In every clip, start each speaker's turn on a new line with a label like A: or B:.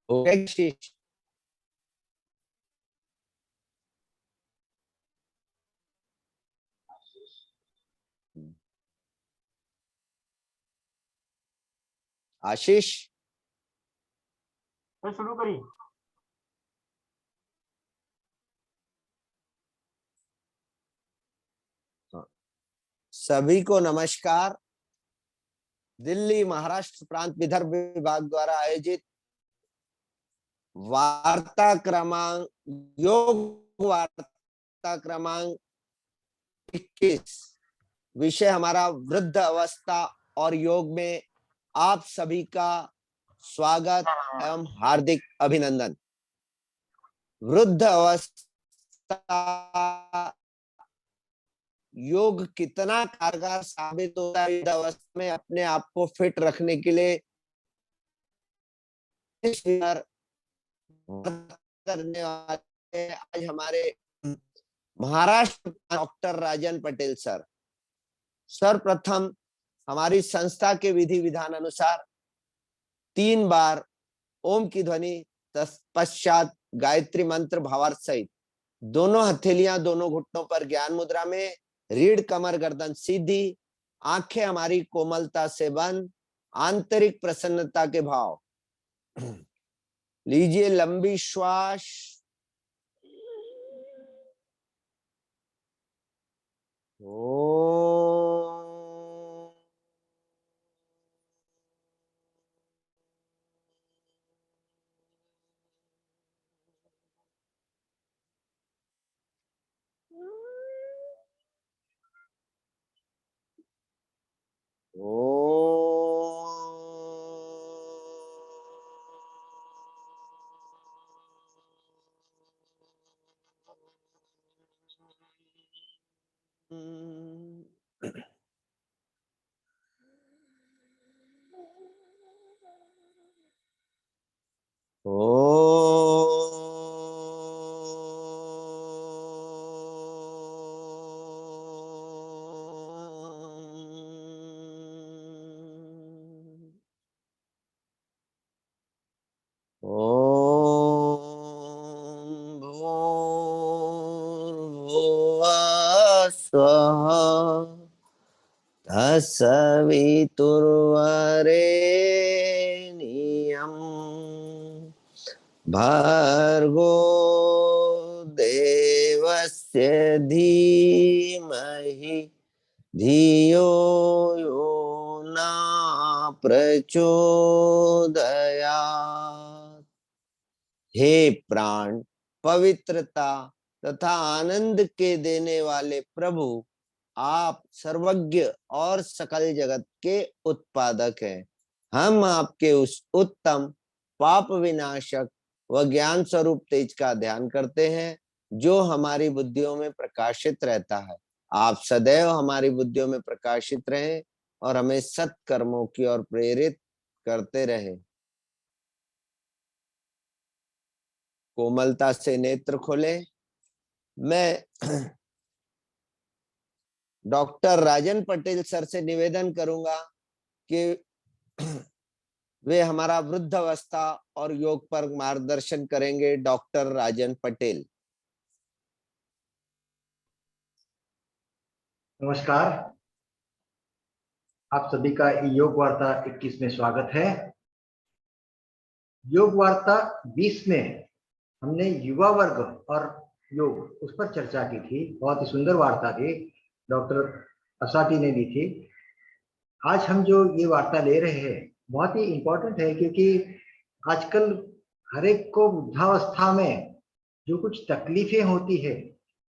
A: हो गया शीश? आशीष,
B: तो शुरू करिए।
A: सभी को नमस्कार। दिल्ली महाराष्ट्र प्रांत विदर्भ विभाग द्वारा आयोजित वार्ता क्रमांक योग वार्ता क्रमांक 21, विषय हमारा वृद्ध अवस्था और योग में आप सभी का स्वागत एवं हार्दिक अभिनंदन। वृद्ध अवस्था योग कितना कारगर साबित होता है वृद्ध अवस्था में अपने आप को फिट रखने के लिए करने वाले आज हमारे महाराष्ट्र डॉक्टर राजन पटेल सर। सर्वप्रथम हमारी संस्था के विधि विधान अनुसार 3 बार ओम की ध्वनि तत्पश्चात गायत्री मंत्र भावार्थ सहित दोनों हथेलियां दोनों घुटनों पर ज्ञान मुद्रा में, रीढ़ कमर गर्दन सीधी, आंखें हमारी कोमलता से बंद, आंतरिक प्रसन्नता के भाव। लीजिए लंबी श्वास। तत्सवितुर्वरेण्यं भर्गो देवस्य धीमहि धियो यो न प्रचोदयात्। हे प्राण, पवित्रता तथा आनंद के देने वाले प्रभु, आप सर्वज्ञ और सकल जगत के उत्पादक हैं। हम आपके उस उत्तम पाप विनाशक व ज्ञान स्वरूप तेज का ध्यान करते हैं जो हमारी बुद्धियों में प्रकाशित रहता है। आप सदैव हमारी बुद्धियों में प्रकाशित रहें और हमें सत्कर्मों की ओर प्रेरित करते रहें। कोमलता से नेत्र खोले। मैं डॉक्टर राजन पटेल सर से निवेदन करूंगा कि वे हमारा वृद्ध अवस्था और योग पर मार्गदर्शन करेंगे। डॉक्टर राजन पटेल।
B: नमस्कार, आप सभी का योग वार्ता 21 में स्वागत है। योग वार्ता 20 में हमने युवा वर्ग और योग उस पर चर्चा की थी। बहुत ही सुंदर वार्ता थी, डॉक्टर असाटी ने दी थी। आज हम जो ये वार्ता ले रहे हैं बहुत ही इम्पोर्टेंट है, क्योंकि आजकल हर एक को वृद्धावस्था में जो कुछ तकलीफें होती है,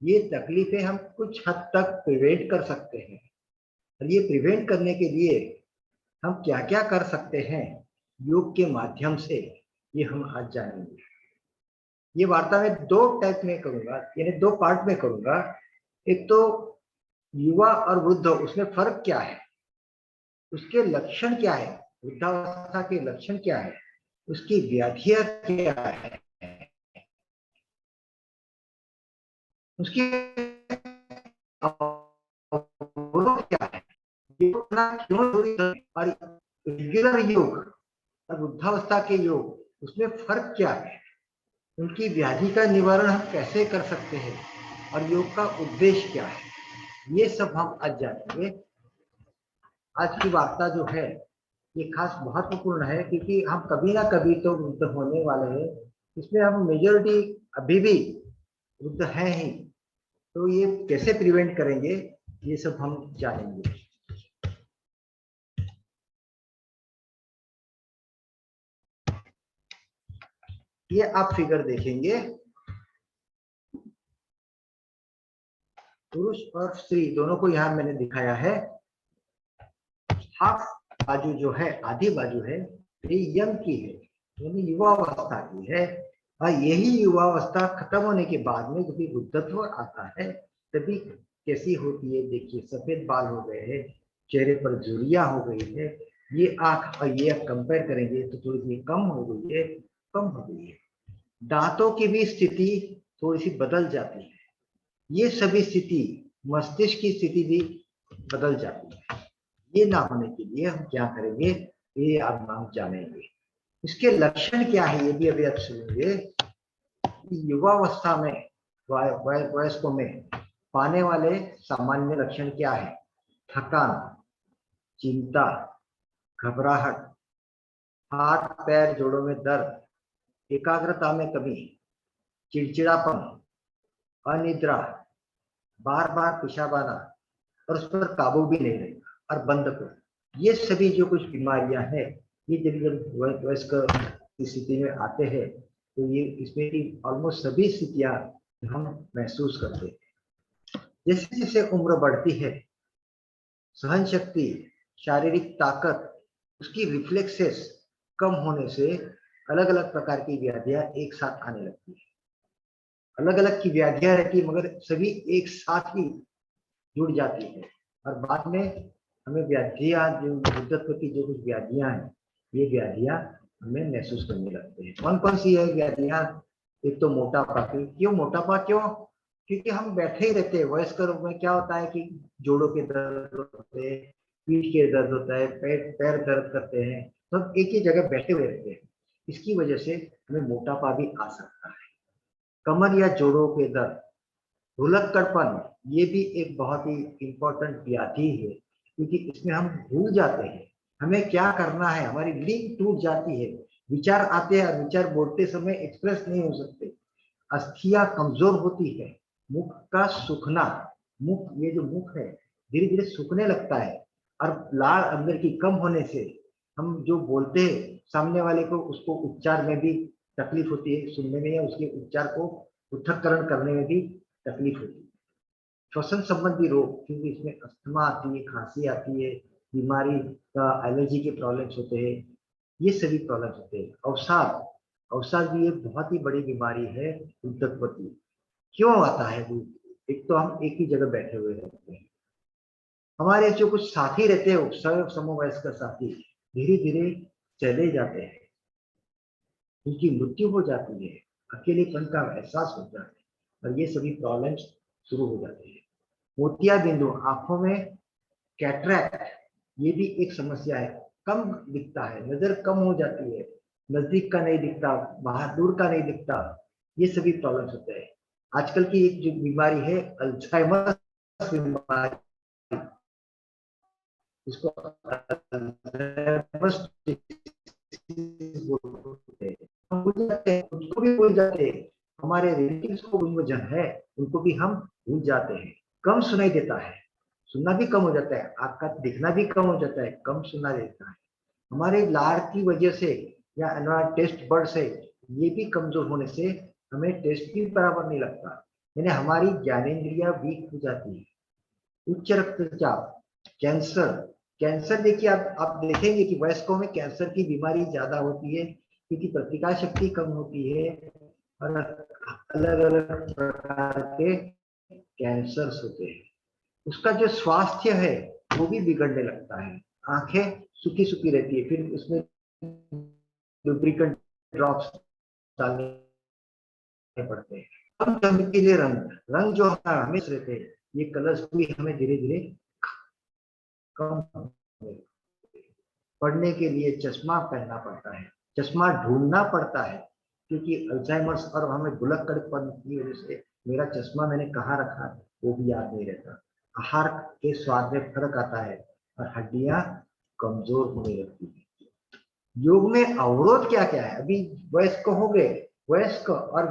B: ये तकलीफें हम कुछ हद तक प्रिवेंट कर सकते हैं। और ये प्रिवेंट करने के लिए हम क्या क्या कर सकते हैं योग के माध्यम से, ये हम आज जानेंगे। ये वार्ता में 2 टाइप में करूंगा, यानी 2 पार्ट में करूंगा। एक तो युवा और वृद्ध, उसमें फर्क क्या है, उसके लक्षण क्या है, वृद्धावस्था के लक्षण क्या है, उसकी व्याधियां क्या है, उसकी अवरोध क्या है, योग क्यों जरूरी है, और रेगुलर योग और वृद्धावस्था के योग उसमें फर्क क्या है, उनकी व्याधि का निवारण हम कैसे कर सकते हैं और योग का उद्देश्य क्या है, ये सब हम आज जानेंगे। आज की वार्ता जो है ये खास महत्वपूर्ण है, क्योंकि हम कभी ना कभी तो वृद्ध होने वाले हैं। इसमें हम मेजोरिटी अभी भी वृद्ध हैं ही, तो ये कैसे प्रिवेंट करेंगे ये सब हम जानेंगे। ये आप फिगर देखेंगे, पुरुष और स्त्री दोनों को यहाँ मैंने दिखाया है। हाफ बाजू जो है, आधी बाजू है, ये यंग की है, यानी युवावस्था की है। और यही युवावस्था खत्म होने के बाद में जब वृद्धत्व आता है तभी कैसी होती है, देखिए सफेद बाल हो गए हैं, चेहरे पर झुर्रियां हो गई है, ये आंख और ये कंपेयर करेंगे तो थोड़ी सी कम हो गई है, कम हो गई है। दांतों की भी स्थिति थोड़ी सी बदल जाती है। ये सभी स्थिति, मस्तिष्क की स्थिति भी बदल जाती है। ये ना होने के लिए हम क्या करेंगे, ये अब हम जानेंगे। इसके लक्षण क्या है ये भी अभी आप सुनेंगे। युवावस्था में वयस्कों में पाने वाले सामान्य लक्षण क्या है? थकान, चिंता, घबराहट, हाथ पैर जोड़ों में दर्द, एकाग्रता में कमी, चिड़चिड़ापन, अनिद्रा, बार बार पेशाब आना और उस पर काबू भी नहीं रहेगा और बंद कर, ये सभी जो कुछ बीमारियां हैं, ये जब वयस्क की स्थिति में आते हैं तो ये इसमें की ऑलमोस्ट सभी स्थितियां हम महसूस करते हैं। जैसे जैसे उम्र बढ़ती है, सहन शक्ति, शारीरिक ताकत, उसकी रिफ्लेक्सेस कम होने से अलग अलग प्रकार की व्याधियां एक साथ आने लगती है। अलग अलग की व्याधियां रहती है मगर सभी एक साथ ही जुड़ जाती है और बाद में हमें व्याधियां, जो वृद्धत्व की जो कुछ व्याधियां हैं, ये व्याधियां हमें महसूस करने लगते हैं। कौन कौन सी है व्याधियां? एक तो मोटापा की। क्यों मोटापा? क्यों? क्योंकि हम बैठे ही रहते हैं। वयस्क लोग में क्या होता है कि जोड़ों के दर्द होते हैं, पीठ के दर्द होता है, पैर दर्द करते हैं, तो हम एक ही जगह बैठे हुए रहते हैं। इसकी वजह से हमें मोटापा भी आ सकता है। कमर या जोड़ों के दर्द, भुलक्कड़पन, ये भी एक बहुत ही इंपॉर्टेंट व्याधि है, क्योंकि इसमें हम भूल जाते हैं हमें क्या करना है, हमारी लिंक टूट जाती है, विचार आते हैं और विचार बोलते समय एक्सप्रेस नहीं हो सकते, अस्थियां कमजोर होती है, मुख का सूखना, मुख, ये जो मुख है धीरे धीरे सूखने लगता है और लार अंदर की कम होने से हम जो बोलते हैं सामने वाले को, उसको उच्चार में भी तकलीफ होती है, सुनने में या उसके उच्चार को पृथक्करण करने में भी तकलीफ होती है। श्वसन संबंधी रोग, क्योंकि इसमें अस्थमा आती है, खांसी आती है, बीमारी का एलर्जी के प्रॉब्लम्स होते हैं, ये सभी प्रॉब्लम्स होते हैं। अवसाद, अवसाद भी एक बहुत ही बड़ी बीमारी है वृद्धत्व की। क्यों आता है? एक तो हम एक ही जगह बैठे हुए रहते हैं, हमारे जो कुछ साथी रहते हैं, समवयस्क साथी धीरे धीरे चले जाते हैं, उनकी मृत्यु हो जाती है, अकेलेपन का एहसास होता है और ये सभी प्रॉब्लम्स शुरू हो जाती है। मोतियाबिंदु, आंखों में कैटरैक्ट, ये भी एक समस्या है, कम दिखता है, नजर कम हो जाती है, नजदीक का नहीं दिखता, बाहर दूर का नहीं दिखता, ये सभी प्रॉब्लम्स होते हैं। आजकल की एक जो बीमारी है अल्जाइमर बीमारी, इसको भूल जाते हैं, उनको भी भूल जाते हैं, हमारे रिलेटिव्स को वजन है उनको भी हम भूल जाते हैं। कम सुनाई देता है, सुनना भी कम हो जाता है, आँख का दिखना भी कम हो जाता है, कम सुना देता है। हमारे लार की वजह से या हमारा टेस्ट बर्ड से ये भी कमजोर होने से हमें टेस्ट भी बराबर नहीं लगता, यानी हमारी ज्ञानेंद्रियां वीक हो जाती है। उच्च रक्तचाप, कैंसर, कैंसर देखिए आप देखेंगे कि वयस्कों में कैंसर की बीमारी ज्यादा होती है, क्योंकि प्रतिकार शक्ति कम होती है और अलग अलग प्रकार के कैंसर्स होते हैं। उसका जो स्वास्थ्य है वो भी बिगड़ने लगता है, आंखें सूखी सूखी रहती है, फिर उसमें लुब्रिकेंट ड्रॉप्स डालने पड़ते हैं। कम चमकीले रंग, रंग जो हमेशा रहते हैं, ये कलर्स भी हमें धीरे धीरे कम, पढ़ने के लिए चश्मा पहनना पड़ता है, चश्मा ढूंढना पड़ता है, क्योंकि अल्जाइमर्स और हमें बुलक्कड़पन की वजह से मेरा चश्मा मैंने कहाँ रखा वो भी याद नहीं रहता। आहार के स्वाद में फर्क आता है और हड्डियां कमजोर होने लगती है। योग में अवरोध क्या क्या है? अभी वयस्क हो गए, वयस्क और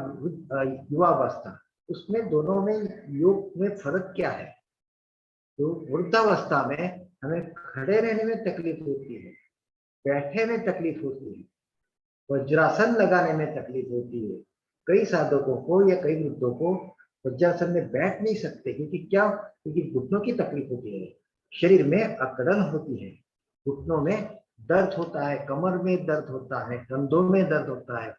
B: युवावस्था, उसमें दोनों में योग में फर्क क्या है? तो वृद्धावस्था में हमें खड़े रहने में तकलीफ होती है, बैठने में तकलीफ होती है, वज्रासन लगाने में तकलीफ होती है। कई साधकों को या कई वृद्धों को वज्रासन में बैठ नहीं सकते, क्योंकि क्या? क्योंकि घुटनों की तकलीफ होती है, शरीर में अकड़न होती है, घुटनों में दर्द होता है, कमर में दर्द होता है, कंधों में दर्द होता है,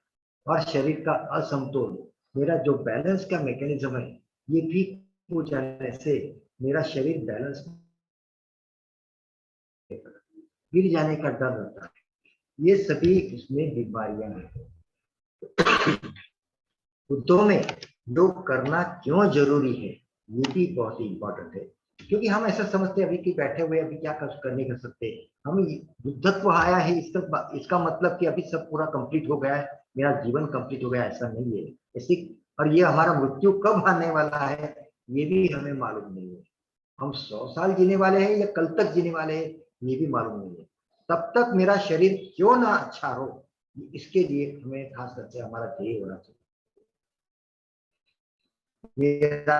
B: और शरीर का असमतोल, मेरा जो बैलेंस का मैकेनिज्म है ये भी हो जाने से मेरा शरीर बैलेंस गिर जाने का डर रहता है। ये सभी इसमें बीमारियां हैं। बुद्धों में योग करना क्यों जरूरी है, ये भी बहुत ही इंपॉर्टेंट है। क्योंकि हम ऐसा समझते हैं अभी कि बैठे हुए अभी क्या कर नहीं कर सकते, हम बुद्धत्व आया है इसका मतलब कि अभी सब पूरा कंप्लीट हो गया है, मेरा जीवन कंप्लीट हो गया, ऐसा नहीं है। ऐसी और ये हमारा मृत्यु कब आने वाला है ये भी हमें मालूम नहीं है। हम 100 साल जीने वाले हैं या कल तक जीने वाले हैं ये भी मालूम नहीं है। तब तक मेरा शरीर क्यों ना अच्छा हो, इसके लिए हमें खास करके हमारा ध्येय होना चाहिए। मेरा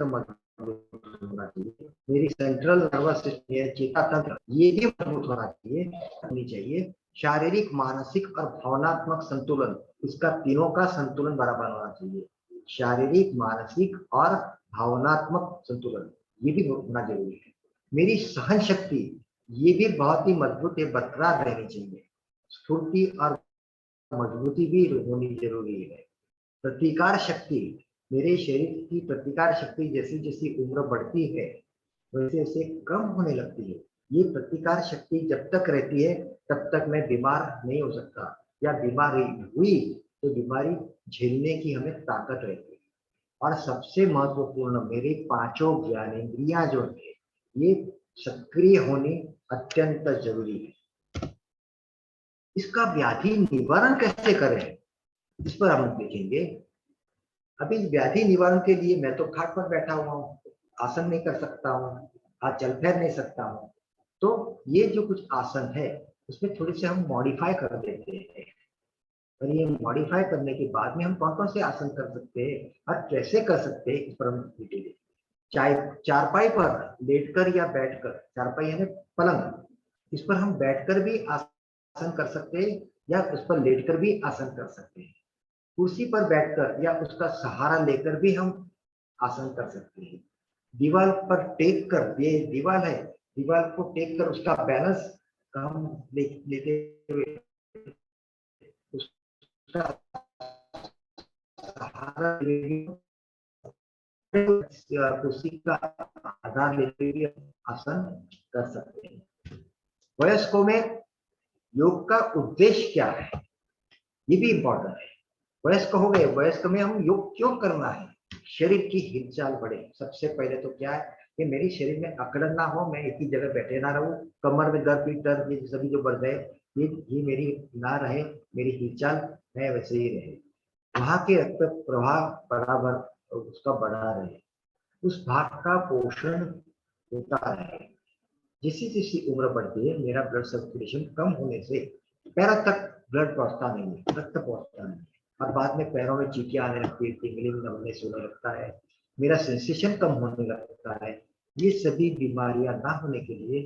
B: होना चाहिए, मेरी सेंट्रल नर्वस सिस्टम, चेता तंत्र, ये भी मजबूत होना चाहिए। शारीरिक, मानसिक और भावनात्मक संतुलन, इसका तीनों का संतुलन बराबर होना चाहिए। शारीरिक, मानसिक और भावनात्मक संतुलन ये भी होना जरूरी है। मेरी सहन शक्ति ये भी बहुत ही मजबूत है, बरकरार रहनी चाहिए। स्फूर्ति और मजबूती भी होनी जरूरी है। प्रतिकार शक्ति, मेरे शरीर की प्रतिकार शक्ति जैसी जैसी उम्र बढ़ती है वैसे वैसे कम होने लगती है। ये प्रतिकार शक्ति जब तक रहती है तब तक मैं बीमार नहीं हो सकता, या बीमारी हुई तो बीमारी झेलने की हमें ताकत रहती है। और सबसे महत्वपूर्ण, मेरे पांचों ज्ञानेंद्रियां जो है ये सक्रिय होनी अत्यंत जरूरी है। इसका व्याधि निवारण कैसे करें इस पर हम देखेंगे। अभी व्याधि निवारण के लिए मैं तो खाट पर बैठा हुआ हूँ, आसन नहीं कर सकता हूँ, हाथ चल फिर नहीं सकता हूँ, तो ये जो कुछ आसन है उसमें थोड़ी से हम मॉडिफाई कर देते हैं। और ये मॉडिफाई करने के बाद में हम कौन कौन से आसन कर सकते हैं और कैसे कर सकते हैं इस पर हम डिटेल। चारपाई पर लेटकर या बैठकर, चारपाई यानी पलंग, इस पर हम बैठकर भी आसन कर सकते हैं या उस पर लेटकर भी आसन कर सकते हैं। कुर्सी पर बैठकर या उसका सहारा लेकर भी हम आसन कर सकते हैं। दीवार पर टेक कर, ये दीवार है, दीवार को टेक कर उसका बैलेंस हम लेते हुए उसका सहारा कुर्सी का आधार लेते हुए आसन कर सकते हैं। वयस्कों में योग का उद्देश्य क्या है ये भी इंपॉर्टेंट है। वयस्क हो गए, वयस्क में हम योग क्यों करना है? शरीर की हिलचाल बढ़े। सबसे पहले तो क्या है कि मेरी शरीर में अकड़न ना हो, मैं एक ही जगह बैठे ना रहूं, कमर में दर्द, पीठ दर्द, ये सभी जो बढ़ गए ये मेरी ना रहे, मेरी हिलचाल है वैसे ही रहे। वहां के रक्त प्रवाह बराबर उसका बढ़ा रहे, उस भाग का पोषण होता है। जैसी जैसी उम्र बढ़ती है मेरा ब्लड सर्कुलेशन कम होने से पैरों तक ब्लड पहुंचता नहीं है, रक्त पहुंचता नहीं है, और बाद में पैरों में चीटियां आने लगती है, टिंगलिंग नमनेस होने लगता है, मेरा सेंसेशन कम होने लगता है। ये सभी बीमारियां ना होने के लिए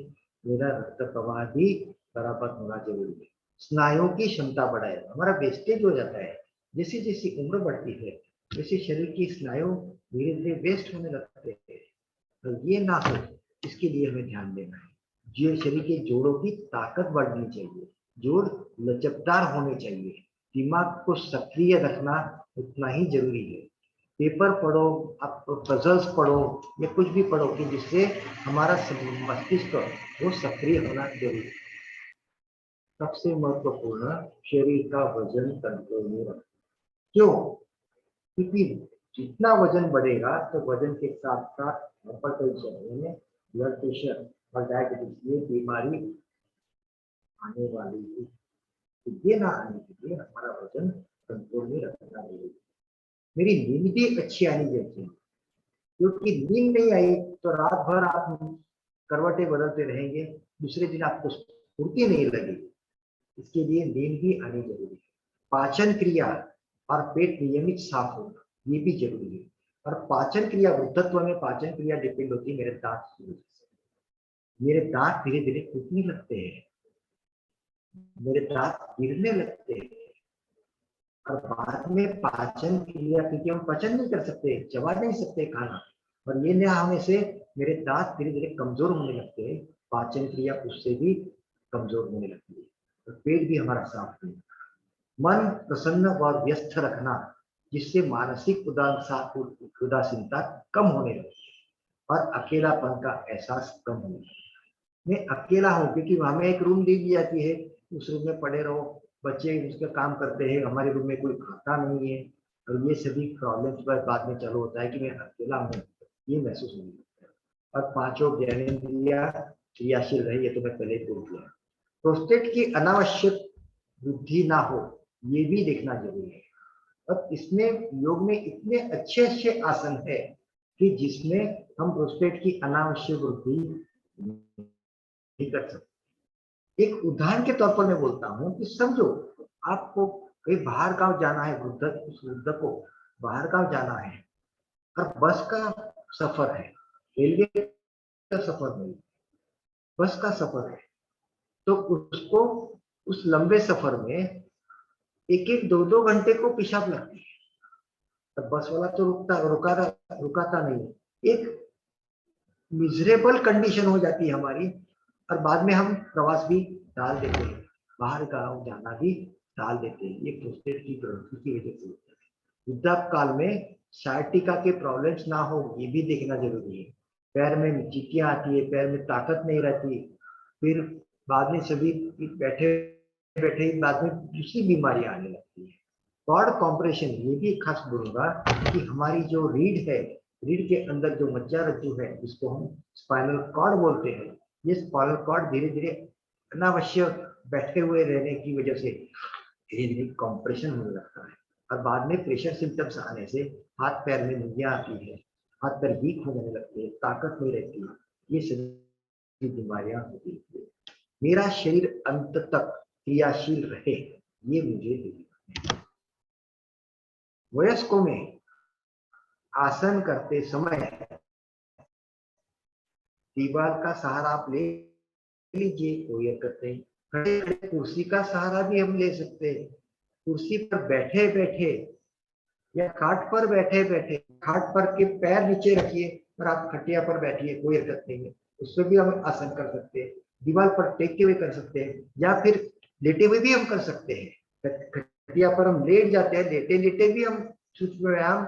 B: मेरा रक्त प्रवाह भी बराबर होना जरूरी है। स्नायुओं की क्षमता बढ़ाए, हमारा वेस्टेज हो जाता है, जैसी जैसी उम्र बढ़ती है वैसे शरीर की स्नायु धीरे धीरे वेस्ट होने लगते हैं। तो ये ना हो इसके लिए हमें ध्यान देना है। जो शरीर के जोड़ों की ताकत बढ़नी चाहिए, जोड़ लचकदार होने चाहिए, दिमाग को सक्रिय रखना उतना ही जरूरी है। पेपर पढ़ो, आप पजल्स पढ़ो या कुछ भी पढ़ो कि जिससे हमारा मस्तिष्क वो सक्रिय होना जरूरी है। सबसे महत्वपूर्ण, शरीर का वजन कंट्रोल में रखना। क्यों? क्योंकि जितना वजन बढ़ेगा तो वजन के साथ साथ हाइपरटेंशन यानी ब्लड प्रेशर और डायबिटीज ये बीमारी आने वाली है, तो ये ना आने के लिए हमारा वजन कंट्रोल में रखना चाहिए। मेरी नींद भी अच्छी आनी चाहिए, क्योंकि नींद नहीं आई तो रात भर आप करवटें बदलते रहेंगे, दूसरे दिन आपको स्फूर्ति नहीं लगेगी। इसके लिए नींद भी आनी जरूरी है। पाचन क्रिया और पेट नियमित साफ होना ये भी जरूरी है। और पाचन क्रिया, वृद्धत्व में पाचन क्रिया डिपेंड होती है मेरे दांत की वजह से। मेरे दांत धीरे धीरे टूटने लगते हैं, मेरे दांत गिरने लगते हैं, और बाद में पाचन क्रिया, क्योंकि हम पचन नहीं कर सकते, चबा नहीं सकते खाना, और ये न होने से मेरे दांत धीरे धीरे कमजोर होने लगते हैं, पाचन क्रिया उससे भी कमजोर होने लगती है, तो पेट भी हमारा साफ नहीं। मन प्रसन्न व व्यस्त रखना, जिससे मानसिक उदासीनता कम होने लगती है और अकेलापन का एहसास कम होने लगता है। मैं अकेला हूँ क्योंकि हमें एक रूम दे दी जाती है, उस रूम में पड़े रहो, बच्चे उसका काम करते हैं, हमारे रूम में कोई खाता नहीं है, और ये सभी प्रॉब्लम्स पर बाद में चालू होता है कि मैं अकेला हूँ, ये महसूस होने लगता है। और पांचों ज्ञानेंद्रियां क्रियाशील रही, ये तो मैं पहले बोल दिया। प्रोस्टेट की अनावश्यक वृद्धि ना हो ये भी देखना जरूरी है। और इसमें योग में इतने अच्छे अच्छे आसन है कि जिसमें हम प्रोस्टेट की अनावश्यक वृद्धि नहीं कर सकते। एक उदाहरण के तौर पर मैं बोलता हूँ कि समझो आपको कहीं बाहर गांव जाना है, उस वृद्ध को बाहर गांव जाना है, और बस का सफर है, रेलवे का सफर नहीं, बस का सफर है, तो उसको उस लंबे सफर में एक एक दो दो घंटे को पेशाब लगती है, तो बस वाला तो रुकाता नहीं है। एक मिजरेबल कंडीशन हो जाती है हमारी, और बाद में हम प्रवास भी टाल देते हैं, बाहर गांव जाना भी टाल देते हैं। ये प्रोस्टेट की ग्रंथि की वजह से होता है। वृद्धापकाल में साइटिका के प्रॉब्लम्स ना हो ये भी देखना जरूरी है। पैर में चिट्टियां आती है, पैर में ताकत नहीं रहती, फिर बाद में सभी बैठे बैठे बाद में दूसरी बीमारियां आने लगती है। कॉर्ड कॉम्प्रेशन ये भी खास बोलूंगा कि हमारी जो रीढ़ है, रीढ़ के अंदर जो मज्जारज्जु है, जिसको हम स्पाइनल कॉर्ड बोलते हैं, ये स्पाइनल कॉर्ड धीरे धीरे अनावश्यक बैठे हुए रहने की वजह से धीरे धीरे कॉम्प्रेशन होने लगता है, और बाद में प्रेशर सिम्टम्स आने से हाथ पैर में मुंगियां आती है, हाथ पैर वीक हो जाने लगते हैं, ताकत नहीं रहती है, ये सभी बीमारियां होती है। मेरा शरीर अंत तक क्रियाशील रहे ये मुझे देखना है। वयस्कों में आसन करते समय दीवार का सहारा आप ले लीजिए, कोई हरकत नहीं। खड़े खड़े कुर्सी का सहारा भी हम ले सकते हैं। कुर्सी पर बैठे बैठे या खाट पर बैठे बैठे, खाट पर के पैर नीचे रखिए और आप खटिया पर बैठिए, कोई हरकत नहीं है, उसमें भी हम आसन कर सकते हैं। दीवार पर टेकते हुए कर सकते हैं, या फिर लेटे हुए भी हम कर सकते हैं। खटिया पर हम लेट जाते हैं, लेटे लेटे भी हम सूक्ष्म व्यायाम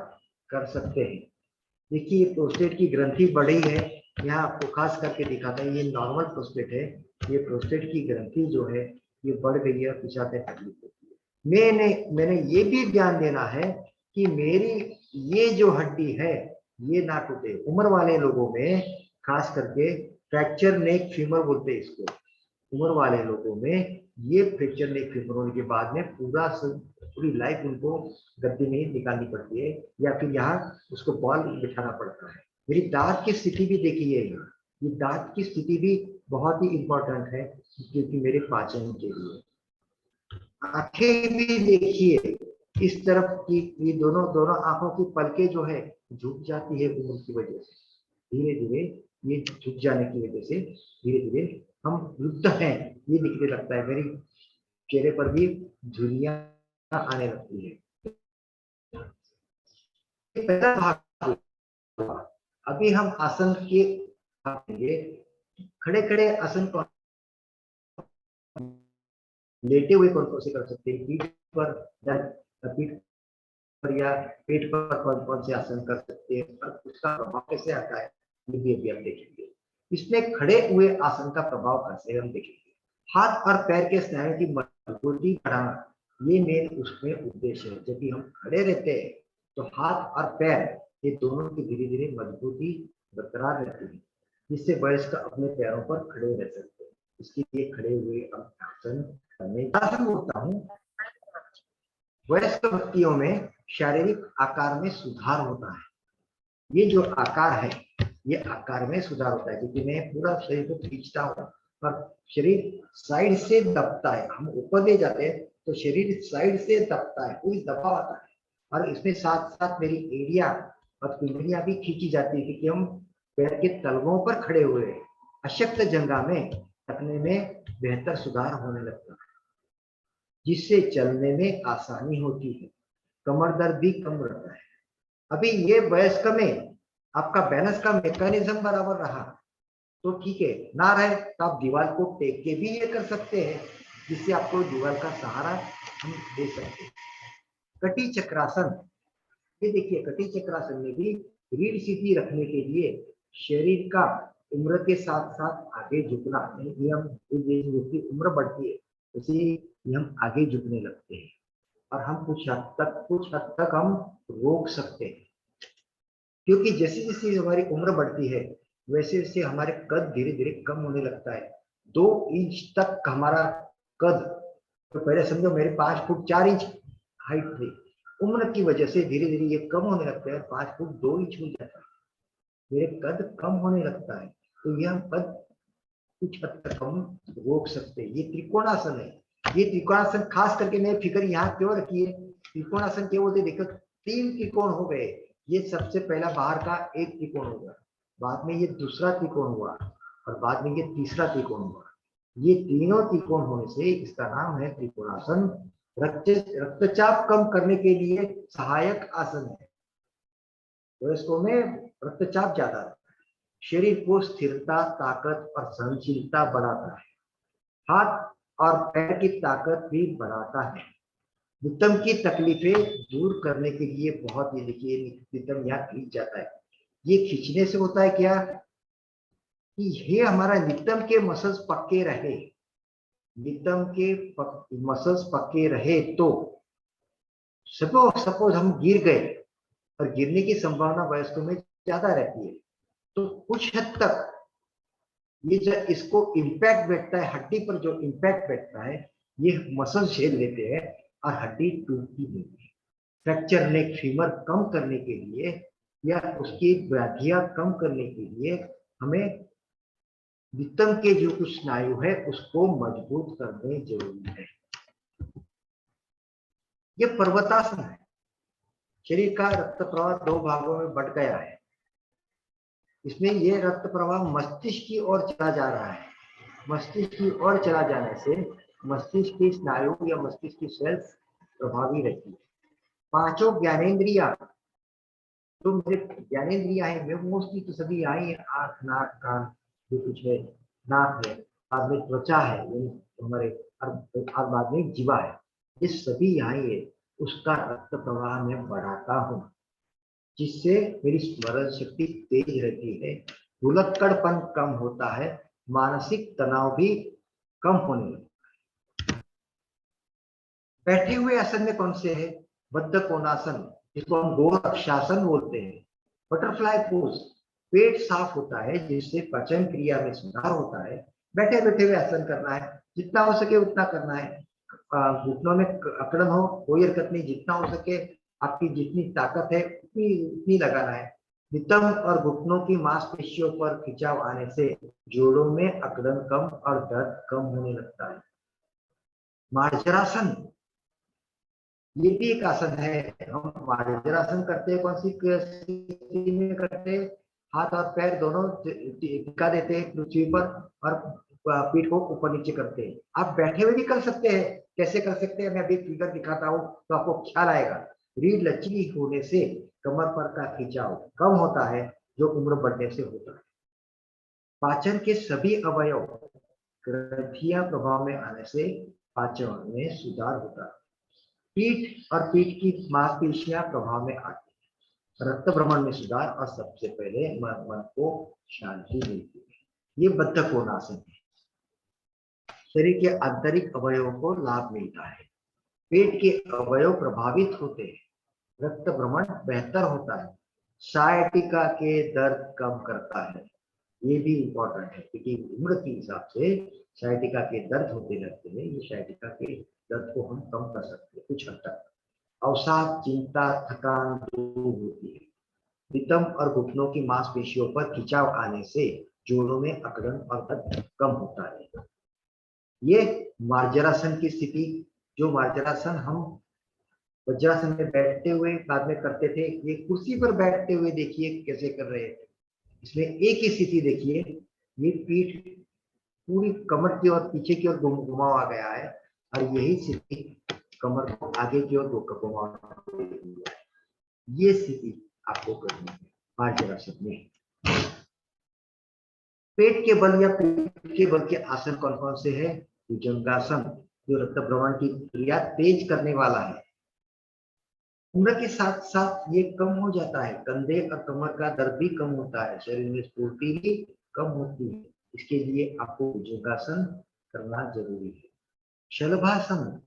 B: कर सकते हैं। देखिए ये प्रोस्टेट की ग्रंथि बढ़ी है, यहाँ आपको खास करके दिखाता है, ये नॉर्मल प्रोस्टेट है, ये प्रोस्टेट की ग्रंथि जो है ये बढ़ गई है, पेशाब में तकलीफ होती है। मैंने ये भी ध्यान देना है कि मेरी ये जो हड्डी है ये ना टूटे। उम्र वाले लोगों में खास करके फ्रैक्चर नेक फीमर बोलते हैं इसको, उम्र वाले लोगों में ये फ्रैक्चर नेक फीमर होने के बाद में पूरी लाइफ उनको गद्दी में निकालनी पड़ती है, या फिर यहाँ उसको बॉल बिठाना पड़ता है। मेरी दांत की स्थिति भी देखिए, यहाँ ये दांत की स्थिति भी बहुत ही इंपॉर्टेंट है क्योंकि मेरे पाचन के लिए। आंखें भी देखिए इस तरफ की, ये दोनों आंखों की पलकें जो है झुक जाती है उम्र की वजह से, धीरे धीरे ये झुक जाने की वजह से धीरे धीरे हम वृद्ध हैं ये दिखने लगता है। मेरी चेहरे पर भी झुर्रियां आने लगती है। पहला भाग, अभी हम आसन के खड़े खड़े आसन को लेटे हुए कौन से कर सकते हैं, पीठ पर या पेट पर कौन कौन से आसन कर सकते हैं, और उसका प्रभाव कैसे आता है ये भी अभी हम देखेंगे। इसमें खड़े हुए आसन का प्रभाव कैसे हम देखेंगे। हाथ और पैर के स्नायु की मजबूती बढ़ाना ये मेन उसमें उद्देश्य है। जब भी हम खड़े रहते हैं तो हाथ और पैर ये दोनों की धीरे धीरे मजबूती बरकरार रहती है, जिससे वयस्क अपने पैरों पर खड़े रह सकते हैं। इसके लिए खड़े हुए हम आसन करने आसन बोलता हूँ। वयस्क व्यक्तियों में शारीरिक आकार में सुधार होता है। ये जो आकार है, ये आकार में सुधार होता है, क्योंकि मैं पूरा शरीर को खींचता हूँ और शरीर साइड से दबता है। हम ऊपर ले जाते हैं तो शरीर साइड से दबता है, पूरी दबाव आता है, और इसमें साथ साथ मेरी एड़ियां और पिंडलियां भी खींची जाती है, क्योंकि हम पैर के तलवों पर खड़े हुए हैं। अशक्त जंघा में रखने में बेहतर सुधार होने लगता है, जिससे चलने में आसानी होती है, कमर दर्द भी कम रहता है। अभी ये वयस्क में आपका बैलेंस का मैकेनिज्म बराबर रहा तो ठीक है, ना रहे तो आप दीवार को टेक के भी ये कर सकते हैं, जिससे आपको दीवार का सहारा हम दे सकते हैं। कटी चक्रासन, ये देखिए, कटी चक्रासन में भी रीढ़ सीधी रखने के लिए शरीर का उम्र के साथ साथ आगे झुकना, ये हम जैसी उम्र बढ़ती है उसी हम आगे झुकने लगते हैं, और हम कुछ हद तक हम रोक सकते हैं, क्योंकि जैसे जैसे हमारी उम्र बढ़ती है वैसे वैसे हमारे कद धीरे धीरे कम होने लगता है। 2 इंच तक हमारा कद, तो पहले समझो मेरे 5 फुट 4 इंच हाइट थी, उम्र की वजह से धीरे धीरे ये कम होने लगता है, 5 फुट 2 इंच हो जाता है, मेरे कद कम होने लगता है। तो यह कद कुछ हद तक हम रोक सकते हैं। ये त्रिकोणासन है। ये त्रिकोणासन खास करके मैं फिगर यहाँ क्यों रखी है, त्रिकोणासन क्या बोलते, देखो 3 त्रिकोण हो गए। ये सबसे पहला बाहर का एक त्रिकोण होगा, बाद में ये दूसरा त्रिकोण हुआ, और बाद में ये तीसरा त्रिकोण हुआ। ये तीनों त्रिकोण होने से इसका नाम है त्रिकोणासन। रक्तचाप कम करने के लिए सहायक आसन है। वयस्कों में रक्तचाप ज्यादा है, शरीर को स्थिरता, ताकत और सहनशीलता बढ़ाता है, हाथ और पैर की ताकत भी बढ़ाता है, नितंब की तकलीफें दूर करने के लिए बहुत, ये देखिए नितंब यहाँ खींच जाता है। ये खींचने से होता है क्या कि ये हमारा नितंब के मसल्स पक्के रहे, नितंब के मसल्स पक्के रहे तो सपोज हम गिर गए, और गिरने की संभावना वयस्कों में ज्यादा रहती है, तो कुछ हद तक ये जब इसको इम्पैक्ट बैठता है, हड्डी पर जो इम्पैक्ट बैठता है ये मसल झेल लेते हैं और हड्डी टूटती नहीं है। फ्रैक्चर नेक फीमर कम करने के लिए या उसकी व्याधियां कम करने के लिए हमें नितंब के जो कुछ स्नायु है उसको मजबूत करने जरूरी है। ये पर्वतासन है। शरीर का रक्त प्रवाह 2 भागों में बंट गया है। इसमें ये रक्त प्रवाह मस्तिष्क की ओर चला जा रहा है। मस्तिष्क की ओर चला जाने से मस्तिष्क की स्नायु या मस्तिष्क की सेल्स प्रभावी रहती है। 5 ज्ञानेंद्रिया, तो मेरे ज्ञानेंद्रिया है, मैं मोस्टली तो सभी आई है, आंख, नाक, कान, जो कुछ है, नाक है, बाद में त्वचा है, हमारे, और बाद में जीवा है, ये सभी यहाँ है। उसका रक्त प्रवाह में बढ़ाता हूँ, जिससे मेरी स्मरण शक्ति तेज रहती है, भुलक्कड़पन कम होता है, मानसिक तनाव भी कम होने लगता है। बैठे हुए आसन में कौन से है? बद्ध कोणासन, जिसको हम गोरक्षासन बोलते हैं, बटरफ्लाई पोज, पेट साफ होता है जिससे पाचन क्रिया में सुधार होता है। बैठे बैठे हुए आसन करना है, जितना हो सके उतना करना है। घुटनों में अकड़न हो कोई हरकत नहीं, जितना हो सके आपकी जितनी ताकत है उतनी लगाना है। नितंब और घुटनों की मांसपेशियों पर खिंचाव आने से जोड़ों में अकड़न कम और दर्द कम होने लगता है। मार्जरासन, ये भी एक आसन है। हम मार्जरासन करते हैं, कौन सी स्थिति में करते हैं? हाथ और पैर दोनों टिका देते हैं पृथ्वी पर और पीठ को ऊपर नीचे करते हैं। आप बैठे हुए भी कर सकते हैं। कैसे कर सकते हैं मैं अभी फिगर दिखाता हूँ तो आपको ख्याल आएगा। रीढ़ लचीली होने से कमर पर का खिंचाव कम होता है, जो उम्र बढ़ने से होता है। पाचन के सभी अवयव ग्रंथियां प्रभाव में आने से पाचन में सुधार होता है। पीठ और पीठ की मांसपेशियां प्रभाव में आती है, रक्त भ्रमण में सुधार, और सबसे पहले मन को शांति मिलती है। ये बद्ध कोणासन है। शरीर के आंतरिक अवयवों को लाभ मिलता है, पेट के अवयव प्रभावित होते हैं, रक्त भ्रमण बेहतर होता है, सायटिका के दर्द कम करता है, ये भी इम्पोर्टेंट है क्योंकि उम्र के हिसाब से साइटिका के दर्द होते रहते हैं। ये साइटिका के दर्द को हम कम कर सकते हैं कुछ हद तक। अवसाद, चिंता, थकान दूर होती है। रिदम और घुटनों की मांसपेशियों पर खिंचाव आने से जोड़ों में अकड़न और दर्द कम होता है। ये मार्जरासन की स्थिति, जो मार्जरासन हम वज्रासन में बैठते हुए बाद में करते थे, ये कुर्सी पर बैठते हुए देखिए कैसे कर रहे हैं। इसमें एक ही स्थिति देखिए, ये पीठ पूरी कमर की और पीछे की ओर घुमावा गया है और यही स्थिति कमर को आगे की ओर घुमावा, ये स्थिति आपको करनी है मार्जरासन में। पेट के बल या पीठ के बल के आसन कौन कौन से है? भुजंगासन, जो रक्त प्रवाह की क्रिया तेज करने वाला है। उम्र के साथ साथ ये कम हो जाता है। कंधे और कमर का दर्द भी कम होता है, शरीर में स्फूर्ति भी कम होती है। इसके लिए आपको भुजंगासन करना जरूरी है। शलभासन,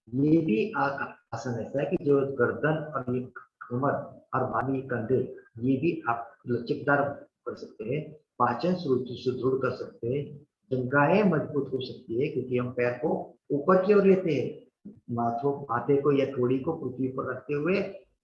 B: ये भी आसन ऐसा है कि जो गर्दन और ये कमर और बाकी कंधे, ये भी आप लचकदार कर सकते हैं। पाचन सुदृढ़ कर सकते हैं। जंघाएं मजबूत हो सकती है क्योंकि हम पैर को ऊपर की ओर लेते हैं, माथे को या ठोड़ी को पृथ्वी पर रखते हुए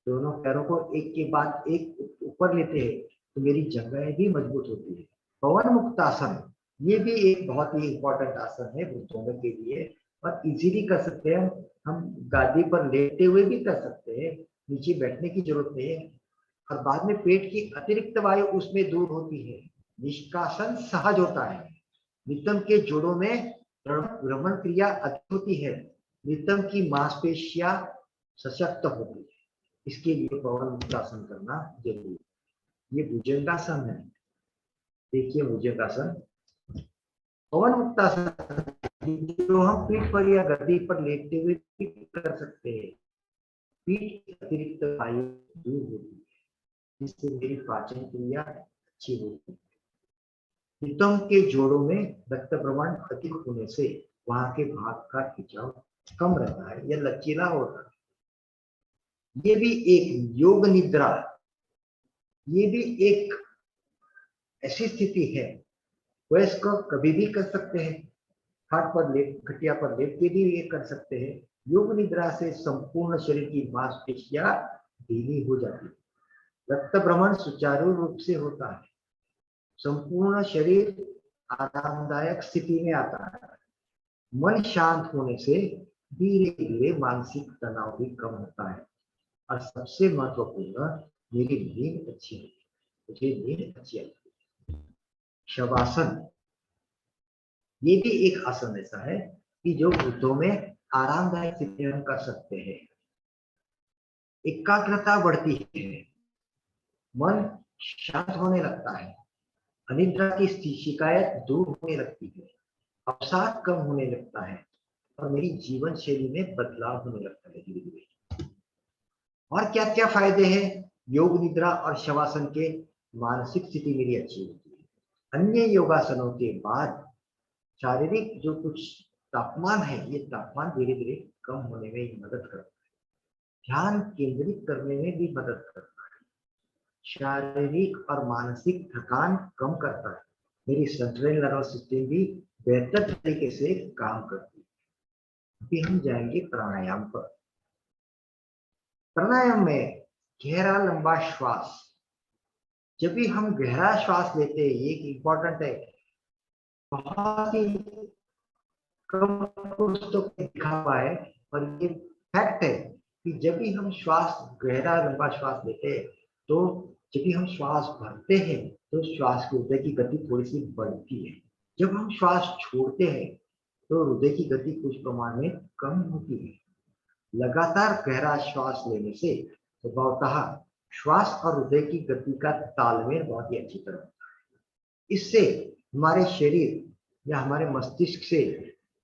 B: दोनों पैरों को एक के बाद एक ऊपर लेते हैं, तो मेरी जंघाएं भी मजबूत होती है। पवन मुक्त आसन, ये भी एक बहुत ही इंपॉर्टेंट आसन है वृद्धों के लिए और इजीली कर सकते हैं। हम गादी पर लेटे हुए भी कर सकते हैं, नीचे बैठने की जरूरत नहीं है। और बाद में पेट की अतिरिक्त वायु उसमें दूर होती है। निष्कासन सहज होता है। नितंब के जोड़ों में भ्रमण क्रिया अधिक होती है। नितंब की मांसपेशियां सशक्त होती है। इसके लिए पवन मुक्तासन करना जरूरी है। ये भुजंगासन है, देखिए भुजंगासन। पवन मुक्तासन जो हम पीठ पर या गद्दी पर लेटते हुए भी कर सकते हैं। पीठ की अतिरिक्त वायु दूर होती है, जिससे मेरी पाचन क्रिया अच्छी होती है। नितंब के जोड़ों में रक्त प्रवाह अधिक होने से वहां के भाग का खिंचाव कम रहता है या लचीला होता है। ये भी एक योग निद्रा, ये भी एक ऐसी स्थिति है वयस्क कभी भी कर सकते हैं। खाट पर लेट, खटिया पर लेट के भी ये कर सकते हैं। योग निद्रा से संपूर्ण शरीर की मांसपेशियां ढीली हो जाती है। रक्त भ्रमण सुचारू रूप से होता है। संपूर्ण शरीर आरामदायक स्थिति में आता है। मन शांत होने से धीरे धीरे मानसिक तनाव भी कम होता है और सबसे महत्वपूर्ण, मेरी नींद अच्छी होती है, मुझे नींद अच्छी आती है। शवासन, ये भी एक आसन ऐसा है कि जो वृद्धों में आरामदायक स्थिति में कर सकते हैं। एकाग्रता बढ़ती है, मन शांत होने लगता है, अनिद्रा की शिकायत दूर होने लगती है, अवसाद कम होने लगता है और मेरी जीवन शैली में बदलाव होने लगता है धीरे धीरे। और क्या क्या फायदे हैं योग निद्रा और शवासन के? मानसिक स्थिति मेरी अच्छी होती है। अन्य योगासनों के बाद शारीरिक जो कुछ तापमान है, ये तापमान धीरे धीरे कम होने में मदद करता है। ध्यान केंद्रित करने में भी मदद करता है। शारीरिक और मानसिक थकान कम करता है। मेरी सेंट्रल नर्वस सिस्टम भी बेहतर तरीके से काम करती है। अभी हम जाएंगे प्राणायाम पर। प्राणायाम में गहरा लंबा श्वास, जब भी हम गहरा श्वास लेते हैं, ये इंपॉर्टेंट है, बहुत ही कम पुस्तकों में लिखा हुआ है और ये फैक्ट है कि जब भी हम श्वास गहरा लंबा श्वास लेते हैं, तो जब भी हम श्वास भरते हैं तो श्वास के हृदय की गति थोड़ी सी बढ़ती है। जब हम श्वास छोड़ते हैं तो हृदय की गति कुछ प्रमाण में कम होती है। लगातार गहरा श्वास लेने से स्वभावतः श्वास और हृदय की गति का तालमेल बहुत ही अच्छी तरह होता है। इससे हमारे शरीर या हमारे मस्तिष्क से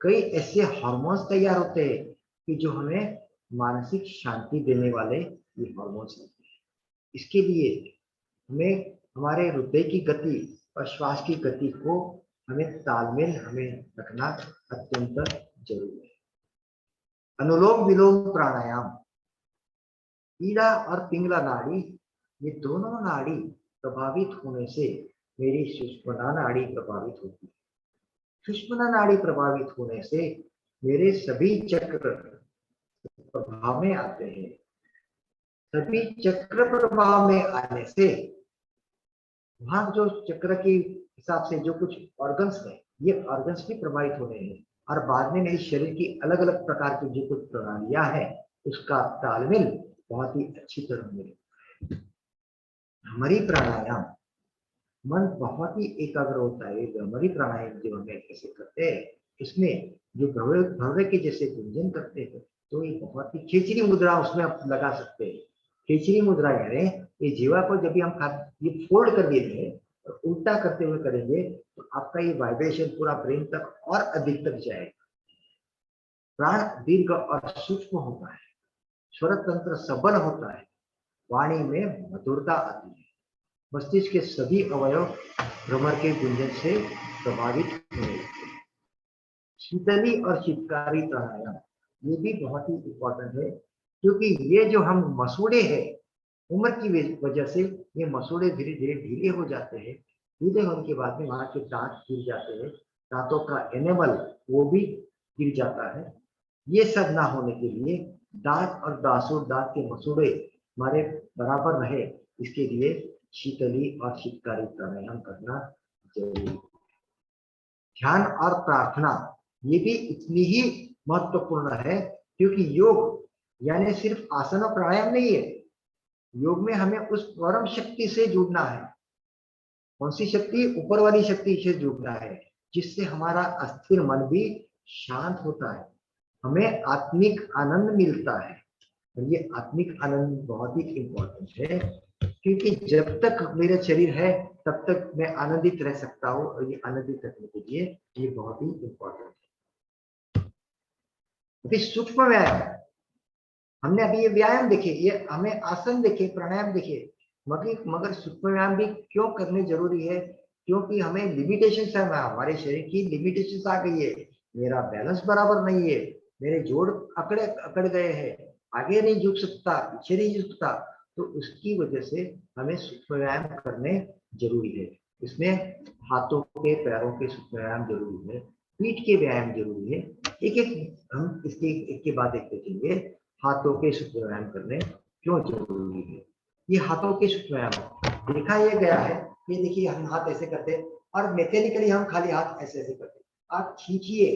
B: कई ऐसे हार्मोन्स तैयार होते हैं कि जो हमें मानसिक शांति देने वाले ये हार्मोन्स होते हैं। इसके लिए हमें हमारे हृदय की गति और श्वास की गति को हमें तालमेल हमें रखना अत्यंत जरूरी है। अनुलोम विलोम प्राणायाम, ईड़ा और पिंगला नाड़ी, ये दोनों नाड़ी प्रभावित होने से मेरी सुषुम्ना नाड़ी प्रभावित होती है। सुषुम्ना नाड़ी प्रभावित होने से मेरे सभी चक्र प्रभाव में आते हैं। सभी चक्र प्रभाव में आने से वहां जो चक्र के हिसाब से जो कुछ ऑर्गन्स है, ये ऑर्गन्स भी प्रभावित होने हैं और बाद में मेरे शरीर की अलग अलग प्रकार की जो कुछ प्रणालियां हैं उसका तालमेल बहुत ही अच्छी तरह मिले। हमारी प्राणायाम मन बहुत ही एकाग्र होता है। हमारी प्राणायाम जो हमें कैसे करते हैं, इसमें जो भव्य भव्य के जैसे गुंजन करते हैं, तो ये बहुत ही खिचड़ी मुद्रा उसमें आप लगा सकते हैं। खिचड़ी मुद्रा यानी ये जीवा को जब भी हम ये फोल्ड कर देंगे और उल्टा करते हुए करेंगे तो आपका ये वाइब्रेशन पूरा ब्रेन तक और अधिक तक जाएगा। प्राण दीर्घ और सूक्ष्म होता है, स्वर तंत्र सबल होता है, वाणी में मधुरता आती है, मस्तिष्क के सभी अवयव भ्रमर के गुंजन से प्रभावित होने लगते हैं। शीतली और शीतकारी प्राणायाम ये भी बहुत ही इंपॉर्टेंट है, क्योंकि ये जो हम मसूड़े हैं उम्र की वजह से ये मसूड़े धीरे धीरे ढीले हो जाते हैं। ढीले होने के बाद में वहां के दांत गिर जाते हैं, दांतों का एनेमल वो भी गिर जाता है। ये सब ना होने के लिए दांत और दासुर दांत के मसूड़े हमारे बराबर रहे, इसके लिए शीतली और शीतकारी प्राणायाम करना जरूरी है। ध्यान और प्रार्थना ये भी इतनी ही महत्वपूर्ण है, क्योंकि योग यानी सिर्फ आसन और प्राणायाम नहीं है। योग में हमें उस परम शक्ति से जुड़ना है। कौन सी शक्ति? ऊपर वाली शक्ति से जुड़ना है, जिससे हमारा अस्थिर मन भी शांत होता है, हमें आत्मिक आनंद मिलता है। और ये आत्मिक आनंद बहुत ही इंपॉर्टेंट है, क्योंकि जब तक मेरा शरीर है तब तक मैं आनंदित रह सकता हूँ, और ये आनंदित रखने के लिए ये बहुत ही इंपॉर्टेंट है। अभी सूक्ष्म व्यायाम हमने अभी ये व्यायाम देखे, ये हमें आसन देखे, प्राणायाम देखे, मगर सूक्ष्म व्यायाम भी क्यों करने जरूरी है? क्योंकि हमें लिमिटेशन है, हमारे शरीर की लिमिटेशन आ गई है। मेरा बैलेंस बराबर नहीं है, मेरे जोड़ अकड़ गए हैं, आगे नहीं झुक सकता, पीछे नहीं झुक सकता, तो उसकी वजह से हमें सूक्ष्म व्यायाम करने जरूरी है। इसमें हाथों के पैरों के सूक्ष्म व्यायाम जरूरी है, पीठ के व्यायाम जरूरी है। एक एक हम इसके एक के बाद एक देखेंगे। हाथों के सूक्ष्म व्यायाम करने क्यों जरूरी है? ये हाथों के सूक्ष्म व्यायाम देखा ये गया है, ये देखिए हम हाथ ऐसे करते हैं और मैकेनिकली हम खाली हाथ ऐसे ऐसे करते हैं। आप खींचिए,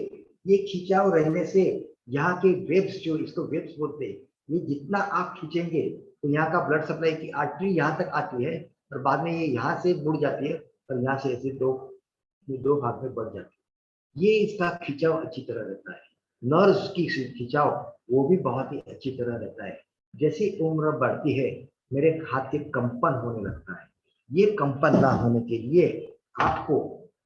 B: ये खिंचाव रहने से यहाँ के वेब्स, जो इसको वेब्स बोलते हैं, ये जितना आप खींचेंगे तो यहाँ का ब्लड सप्लाई की आर्टरी यहाँ तक आती है और बाद में ये यहाँ से मुड़ जाती है और यहाँ से ऐसे दो भाग में बढ़ जाती है। ये इसका खिंचाव अच्छी तरह रहता है। नर्व्स की खिंचाव वो भी बहुत ही अच्छी तरह रहता है। जैसी उम्र बढ़ती है मेरे हाथ के कंपन होने लगता है। ये कंपन ना होने के लिए आपको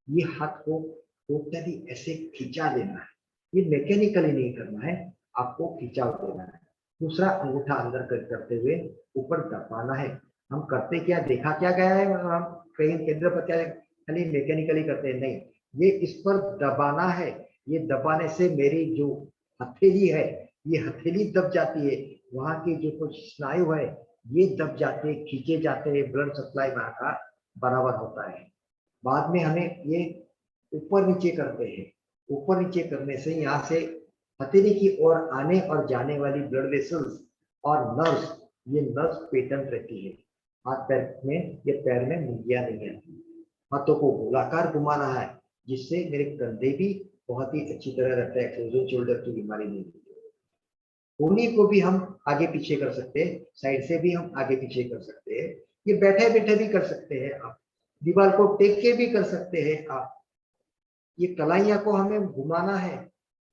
B: ये हाथ को टोटली ऐसे खिंचा देना है, ये मैकेनिकली नहीं करना है, आपको खिंचाव देना है। दूसरा अंगूठा अंदर करते हुए ऊपर दबाना है। हम करते क्या, देखा क्या गया है, हम कहीं केंद्र पर क्या खाली मैकेनिकली करते हैं, नहीं, ये इस पर दबाना है। ये दबाने से मेरी जो हथेली है, ये हथेली दब जाती है, वहां की जो कुछ स्नायु है ये दब जाते हैं, खींचे जाते हैं, ब्लड सप्लाई वहां का बराबर होता है। बाद में हमें ये ऊपर नीचे करते हैं। ऊपर नीचे करने से यहाँ से हथेली की ओर आने और जाने वाली ब्लड वेसल्स और नर्व्स, ये नर्व्स पेटेंट रहती है। हाथ पैर में, ये पैर में मुंगिया नहीं आती। हाथों को गोलाकार घुमाना है, जिससे मेरे कंधे भी बहुत ही अच्छी तरह रहता है, फ्रोजन शोल्डर की बीमारी नहीं होती। कोहनी को भी हम आगे पीछे कर सकते हैं, साइड से भी हम आगे पीछे कर सकते हैं। ये बैठे बैठे भी कर सकते हैं आप, दीवार को टेक के भी कर सकते हैं आप। ये कलाइयां को हमें घुमाना है,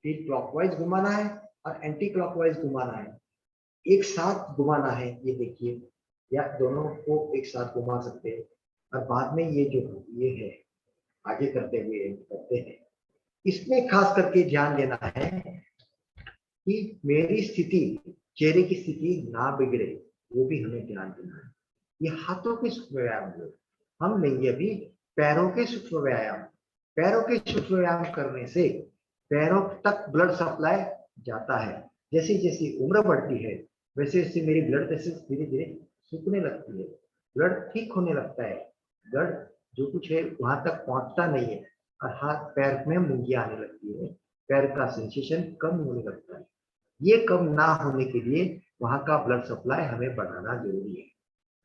B: फिर क्लॉकवाइज घुमाना है और एंटी क्लॉकवाइज घुमाना है, एक साथ घुमाना है। ये देखिए, या दोनों को एक साथ घुमा सकते हैं। और बाद में ये जो ये है आगे करते हुए करते हैं, इसमें खास करके ध्यान देना है कि मेरी स्थिति, चेहरे की स्थिति ना बिगड़े, वो भी हमें ध्यान देना है। ये हाथों के सूक्ष्म व्यायाम हो, हम लेंगे अभी पैरों के सूक्ष्म व्यायाम। पैरों के सूक्ष्म व्यायाम करने से पैरों तक ब्लड सप्लाई जाता है। जैसे जैसे उम्र बढ़ती है वैसे वैसे मेरी ब्लड प्रेशर धीरे धीरे सूखने लगती है, ब्लड ठीक होने लगता है, ब्लड जो कुछ है वहां तक पहुंचता नहीं है और हाथ पैर में मुंगियां आने लगती है, पैर का सेंसेशन कम होने लगता है। ये कम ना होने के लिए वहां का ब्लड सप्लाई हमें बढ़ाना जरूरी है।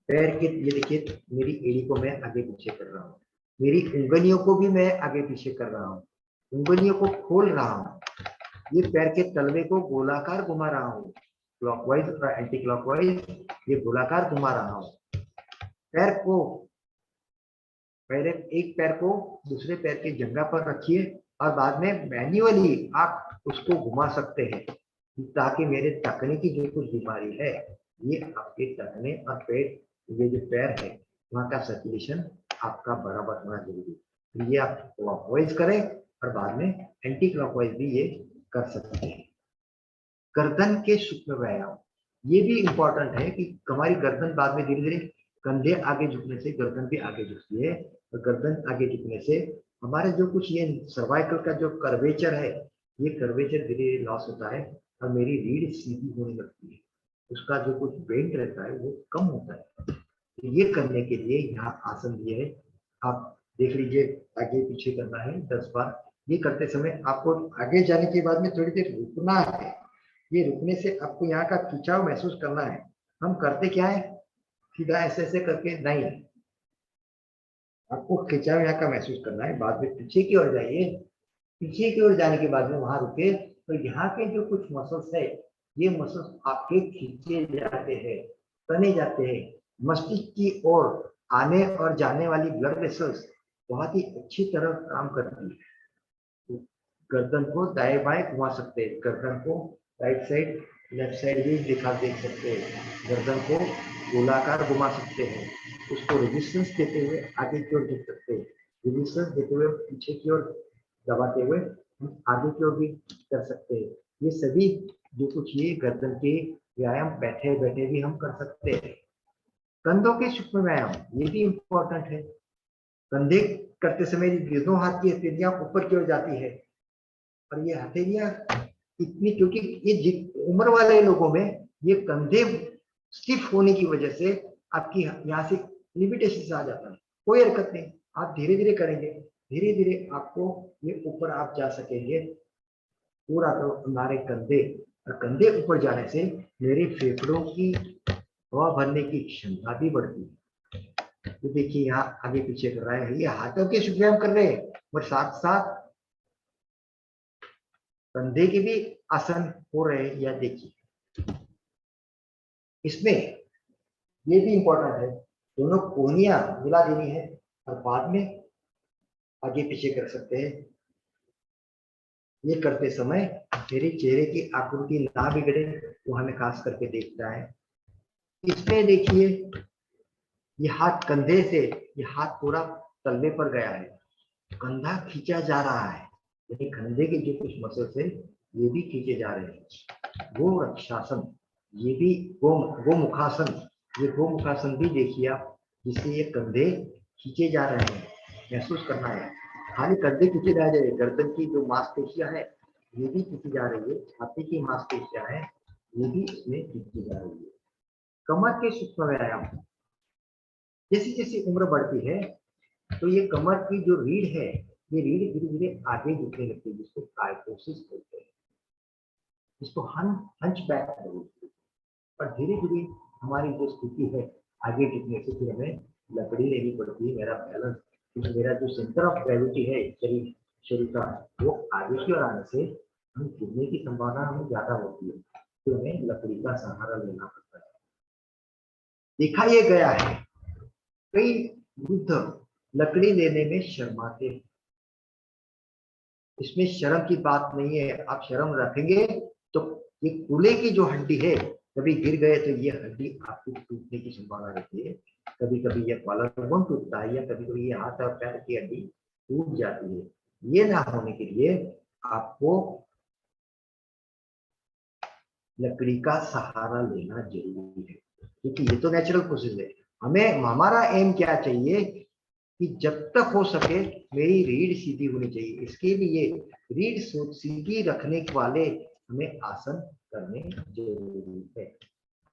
B: पैर के ये देखिए, मेरी एड़ी को मैं आगे पीछे कर रहा हूँ, मेरी उंगलियों को भी मैं आगे पीछे कर रहा हूँ, उंगलियों को खोल रहा हूँ, ये पैर के तलवे को गोलाकार घुमा रहा हूँ, क्लॉकवाइज और एंटी क्लॉकवाइज ये गोलाकार घुमा रहा हूँ। पैर को पहले एक पैर को दूसरे पैर की जंघा पर रखिए और बाद में मैन्युअली आप उसको घुमा सकते हैं, ताकि मेरे टखने की जो कुछ बीमारी है ये आपके टखने और पेट, ये जो पैर है वहाँ का सर्कुलेशन आपका बराबर होना जरूरी है। तो ये आप क्लॉकवाइज करें और बाद में एंटी क्लॉकवाइज भी ये कर सकते हैं। गर्दन के सूक्ष्म व्यायाम ये भी इंपॉर्टेंट है कि हमारी गर्दन बाद में धीरे धीरे, कंधे आगे झुकने से गर्दन भी आगे झुकती है और गर्दन आगे झुकने से हमारे जो कुछ ये सर्वाइकल का जो कर्वेचर है ये कर्वेचर धीरे धीरे लॉस होता है और मेरी रीढ़ सीधी होने लगती है, उसका जो कुछ बेंट रहता है वो कम होता है। तो ये करने के लिए यहाँ आसन दिए है, आप देख लीजिए, आगे पीछे करना है 10 बार। ये करते समय आपको आगे जाने के बाद में थोड़ी देर रुकना है, ये रुकने से आपको यहाँ का खिंचाव महसूस करना है। हम करते क्या है, सीधा ऐसे ऐसे करके नहीं, आपको खिंचाव यहाँ का महसूस करना है। बाद में पीछे की ओर जाइए, पीछे की ओर जाने के बाद में वहां रुके तो यहाँ के जो कुछ मसल्स है ये मसल्स आपके खींचे जाते हैं, तने जाते हैं। मस्तिष्क की ओर आने और जाने वाली ब्लड वेसल्स बहुत ही अच्छी तरह काम करती है। तो गर्दन को दाएं बाएं घुमा सकते हैं, गर्दन को राइट साइड लेफ्ट साइड भी दिखा देख सकते हैं, गर्दन को गोलाकार घुमा सकते हैं, उसको रेजिस्टेंस देते हुए आगे की ओर झुक सकते हैं, रेजिस्टेंस देते हुए पीछे की ओर दबाते हुए हम आगे की ओर भी कर सकते हैं। ये सभी जो कुछ ये गर्दन के व्यायाम बैठे बैठे भी हम कर सकते हैं। कंधों के सूक्ष्म व्यायाम ये भी इंपॉर्टेंट है। कंधे करते समय दोनों हाथ की हथेलियां ऊपर की ओर जाती है और ये हथेलियां इतनी, क्योंकि ये उम्र वाले लोगों में ये कंधे स्टिफ होने की वजह से आपकी यहाँ से लिमिटेशन आ जाता है। कोई हरकत नहीं, आप धीरे धीरे करेंगे, धीरे धीरे आपको ये ऊपर आप जा सकेंगे पूरा। तो हमारे कंधे और कंधे ऊपर जाने से मेरे फेफड़ों की हवा भरने की क्षमता भी बढ़ती है। तो देखिए यहाँ आगे पीछे कर रहा है, ये हाथों के व्यायाम कर रहे हैं और साथ साथ कंधे के भी आसन हो रहे हैं। या देखिए इसमें ये भी इंपॉर्टेंट है, दोनों कोहनियां मिला देनी है और बाद में आगे पीछे कर सकते हैं। ये करते समय मेरे चेहरे की आकृति ना बिगड़े वो हमें खास करके देखना है। इसमें देखिए ये हाथ कंधे से, ये हाथ पूरा तलवे पर गया है, कंधा खींचा जा रहा है, यानी कंधे के जो कुछ मसल्स है ये भी खींचे जा रहे हैं। गो रक्षासन ये भी गोमुखासन, ये गोमुखासन भी देखिए आप, जिससे ये कंधे खींचे जा रहे हैं, महसूस करना है। खाली कंधे खींचे जा रहे हैं, गर्दन की जो मांसपेशियां है ये भी खींची जा रही है, छाती की मांसपेशियां है ये भी इसमें खींची जा रही है। कमर के सूक्ष्म व्यायाम, जैसी जैसी उम्र बढ़ती है तो ये कमर की जो रीढ़ है ये रीढ़ धीरे धीरे आगे झुकने लगती है, जिसको काइफोसिस बोलते हैं, जिसको हंच बैक बोलते हैं। और धीरे धीरे हमारी जो स्थिति है आगे झुकने से फिर हमें लकड़ी लेनी पड़ती है। मेरा बैलेंस, क्योंकि मेरा जो सेंटर ऑफ ग्रेविटी है शरीर का वो आगे की ओर आने से हम गिरने की संभावना हमें ज्यादा होती है, तो हमें लकड़ी का सहारा लेना पड़ता है। देखा ये गया है कई वृद्ध लकड़ी लेने में शर्माते हैं। इसमें शर्म की बात नहीं है, आप शर्म रखेंगे तो ये कूल्हे की जो हड्डी है, कभी गिर गए तो ये हड्डी आपकी टूटने की संभावना रहती है। कभी कभी ये कॉलर बोन टूटता है या कभी कभी ये हाथ और पैर की हड्डी टूट जाती है। ये ना होने के लिए आपको लकड़ी का सहारा लेना जरूरी है, क्योंकि ये तो नेचुरल प्रोसेस है। हमें हमारा एम क्या चाहिए कि जब तक हो सके मेरी रीढ़ सीधी होनी चाहिए। इसके लिए रीढ़ सीधी रखने वाले हमें आसन करने जरूरी है।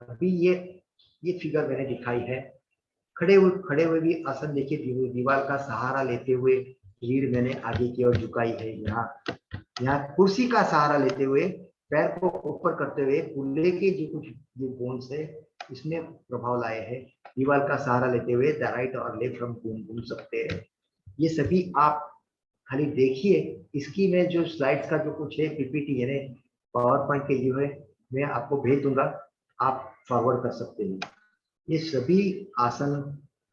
B: अभी ये फिगर मैंने दिखाई है, खड़े हुए भी आसन देखिए, दीवार का सहारा लेते हुए रीढ़ मैंने आगे की ओर झुकाई है। यहाँ कुर्सी का सहारा लेते हुए पैर को ऊपर करते हुए कूल्हे के जो बोन्स है इसमें प्रभाव लाए हैं। दीवार का सहारा लेते हुए राइट और लेफ्ट हम घूम सकते हैं। ये सभी आप खाली देखिए। इसकी मैं जो स्लाइड्स का जो कुछ है पीपीटी यानी पावर पॉइंट के जो है मैं आपको भेज दूंगा, आप फॉरवर्ड कर सकते हैं। ये सभी आसन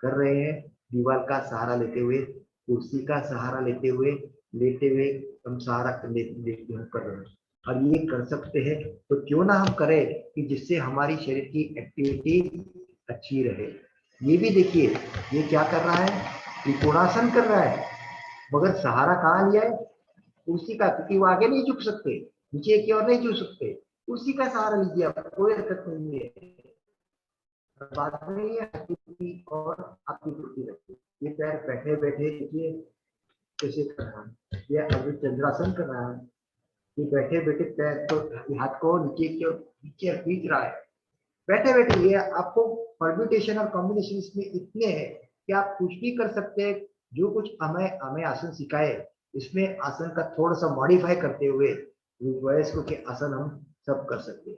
B: कर रहे हैं दीवार का सहारा लेते हुए, कुर्सी का सहारा लेते हुए, लेते हुए हम सहारा लेते हुए कर रहे हैं। और ये कर सकते हैं तो क्यों ना हम करें कि जिससे हमारी शरीर की एक्टिविटी अच्छी रहे। ये भी देखिए ये क्या कर रहा है, त्रिकोणासन कर रहा है, मगर सहारा कहाँ लिया है, कुर्सी का, क्योंकि वो आगे नहीं झुक सकते, नीचे की ओर नहीं झुक सकते, कुर्सी का सहारा लीजिए आप, कोई दिक्कत नहीं है। बाद में ये हड्डी और आपकी कुर्सी रखिए। ये पैर बैठे बैठे देखिए कैसे कर रहा है, ये अभी चंद्रासन कर रहा है। ये बैठे बैठे पैर को हाथ को नीचे की ओर नीचे खींच रहा है बैठे बैठे। ये आपको परम्यूटेशन और कॉम्बिनेशन इसमें इतने हैं कि आप कुछ भी कर सकते हैं। जो कुछ हमें आसन सिखाए इसमें आसन का थोड़ा सा मॉडिफाई करते हुए वयस्कों के आसन हम सब कर सकते हैं।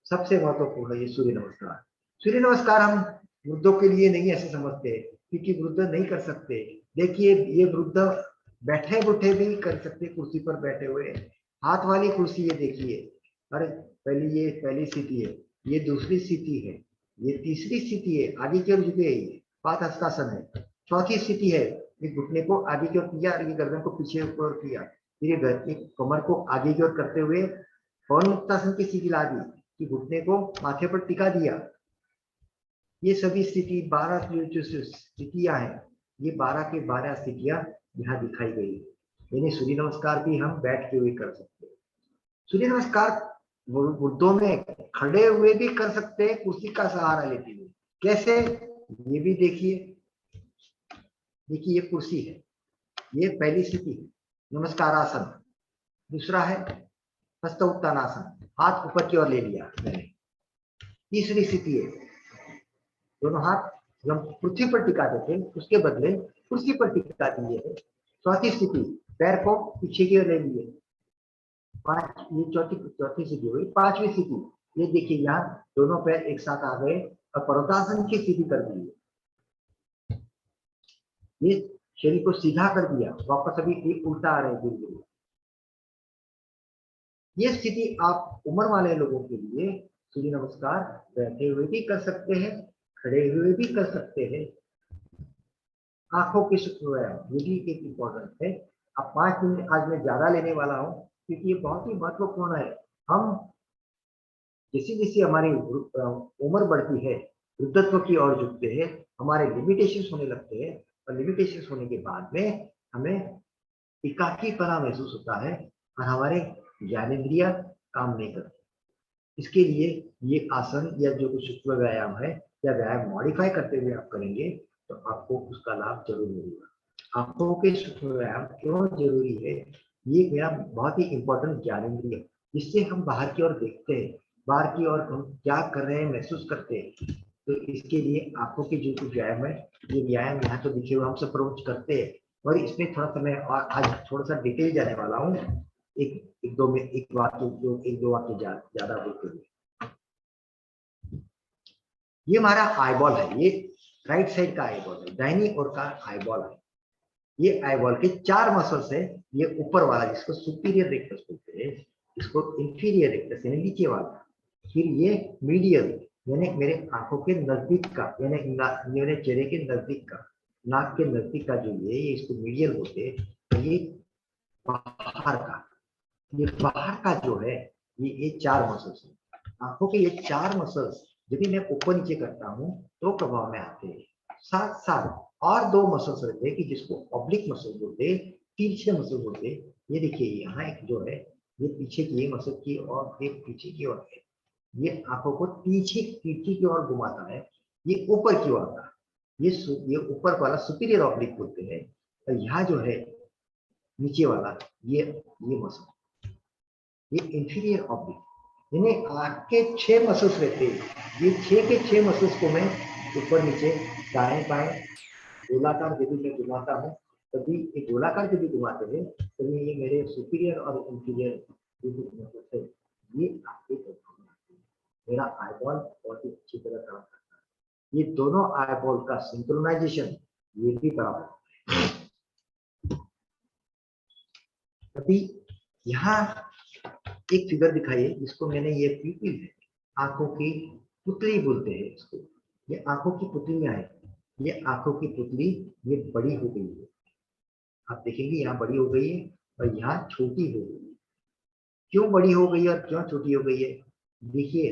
B: सबसे महत्वपूर्ण ये सूर्य नमस्कार। सूर्य नमस्कार हम वृद्धों के लिए नहीं ऐसे समझते क्योंकि वृद्ध नहीं कर सकते। देखिए ये वृद्ध बैठे बुठे भी कर सकते, कुर्सी पर बैठे हुए। हाथ वाली कुर्सी ये देखिए, अरे ये पहली स्थिति है, ये दूसरी स्थिति है, ये तीसरी स्थिति है, आगे की ओर झुके, पाद हस्तासन है। चौथी स्थिति है, ये घुटने को आगे की ओर किया, ये गर्दन को पीछे की ओर किया, फिर ये कमर को आगे की ओर करते हुए पवन मुक्तासन की स्थिति ला दी कि घुटने को माथे पर टिका दिया। ये सभी स्थिति 12 जो स्थितियां हैं, ये 12 के 12 स्थितियां यहाँ दिखाई गई। यानी सूर्य नमस्कार भी हम बैठ के हुए कर सकते हैं। सूर्य नमस्कार वृद्धों में खड़े हुए भी कर सकते हैं, कुर्सी का सहारा लेते हुए। कैसे, ये भी देखिए। देखिए ये कुर्सी है, ये पहली स्थिति है नमस्कार आसन। दूसरा है हस्त उत्तानासन, हाथ ऊपर की ओर ले लिया मैंने। तीसरी स्थिति है दोनों हाथ हम पृथ्वी पर टिकाते थे, उसके बदले कुर्सी पर टिका दिए। चौथी स्थिति पैर को पीछे की ओर ले लिए। ये चौथी स्थिति हुई। पांचवी स्थिति ये देखिए, यहाँ दोनों पैर एक साथ आ गए और पर्वतासन की स्थिति कर दी। ये शरीर को सीधा कर दिया, वापस अभी एक उल्टा आ रहे हैं। ये स्थिति आप उम्र वाले लोगों के लिए सूर्य नमस्कार बैठे हुए भी कर सकते हैं, खड़े हुए भी कर सकते हैं। आंखों की सूक्ष्म व्यायाम ये भी एक इम्पोर्टेंट है। अब 5 मिनट आज मैं ज्यादा लेने वाला हूँ क्योंकि ये बहुत ही महत्वपूर्ण है। हम जैसे जैसे हमारी उम्र बढ़ती है, वृद्धत्व की ओर झुकते हैं, हमारे लिमिटेशंस होने लगते हैं और लिमिटेशंस होने के बाद में हमें एकाकीपना महसूस होता है और हमारे ज्ञानेंद्रिय काम नहीं करते। इसके लिए ये आसन या जो कुछ सूक्ष्म व्यायाम है या व्यायाम मॉडिफाई करते हुए आप करेंगे तो आपको उसका लाभ जरूर मिलेगा। आंखों के सूक्ष्म व्यायाम क्यों जरूरी है, ये मेरा बहुत ही इंपॉर्टेंट ज्ञानेंद्रिय, जिससे हम बाहर की ओर देखते हैं, बाहर की ओर हम क्या कर रहे हैं महसूस करते हैं। तो इसके लिए आंखों के जो कुछ व्यायाम है, ये व्यायाम यहाँ तो दिखे हुए हम सब रोज करते हैं और इसमें थोड़ा सा मैं आज थोड़ा सा डिटेल जाने वाला हूँ। एक दो वाक्य ज्यादा बोलते हुए। ये हमारा आईबॉल है, ये राइट साइड का आईबॉल है, दाहिनी ओर का आईबॉल है। ये आईबॉल के 4 मसल्स है। ये ऊपर वाला जिसको सुपीरियर रेक्टस बोलते हैं, इसको इंफीरियर रेक्टस यानी नीचे वाला। फिर ये मीडियल यानी मेरे आंखों के नजदीक का, यानी मेरे चेहरे के नजदीक का, नाक के नजदीक का जो ये इसको मीडियल बोलते हैं। ये बाहर का, ये बाहर का जो है ये 4 मसल्स है। आंखों के ये 4 मसल्स जब भी मैं ऊपर नीचे करता हूँ तो प्रभाव में आते हैं। साथ साथ और 2 मसल्स रहते हैं कि जिसको ऑब्लिक मसल बोलते हैं, तिरछे मसल बोलते हैं। ये देखिए यहाँ एक जो है ये पीछे की मसल की और एक पीछे की ओर है। ये आंखों को पीछे की ओर घुमाता है। ये ऊपर की ओर का, ये ऊपर वाला सुपीरियर ऑब्लिक बोलते हैं। और यहाँ जो है नीचे वाला ये मसल, ये इंफीरियर ऑब्लिक, यानी आंख के 6 मसल्स रहते हैं। ये 6 के 6 मसल्स को मैं ऊपर नीचे दाएं बाएं गोलाकार जब भी मैं घुमाता हूँ, तभी एक गोलाकार जब भी घुमाते हैं तभी ये मेरे सुपीरियर और इंफीरियर से ये आपके मेरा आईबॉल बहुत ही अच्छी तरह काम करता है। ये दोनों आईबॉल का सिंक्रोनाइजेशन ये भी बराबर। अभी यहाँ एक फिगर दिखाई है जिसको मैंने ये पीपल है, आंखों की पुतली बोलते हैं इसको। ये आंखों की पुतलियां है, ये आंखों की पुतली ये बड़ी हो गई है। आप देखेंगे यहाँ बड़ी हो गई है और यहाँ छोटी हो गई है। क्यों बड़ी हो गई है और क्यों छोटी हो गई है? देखिए,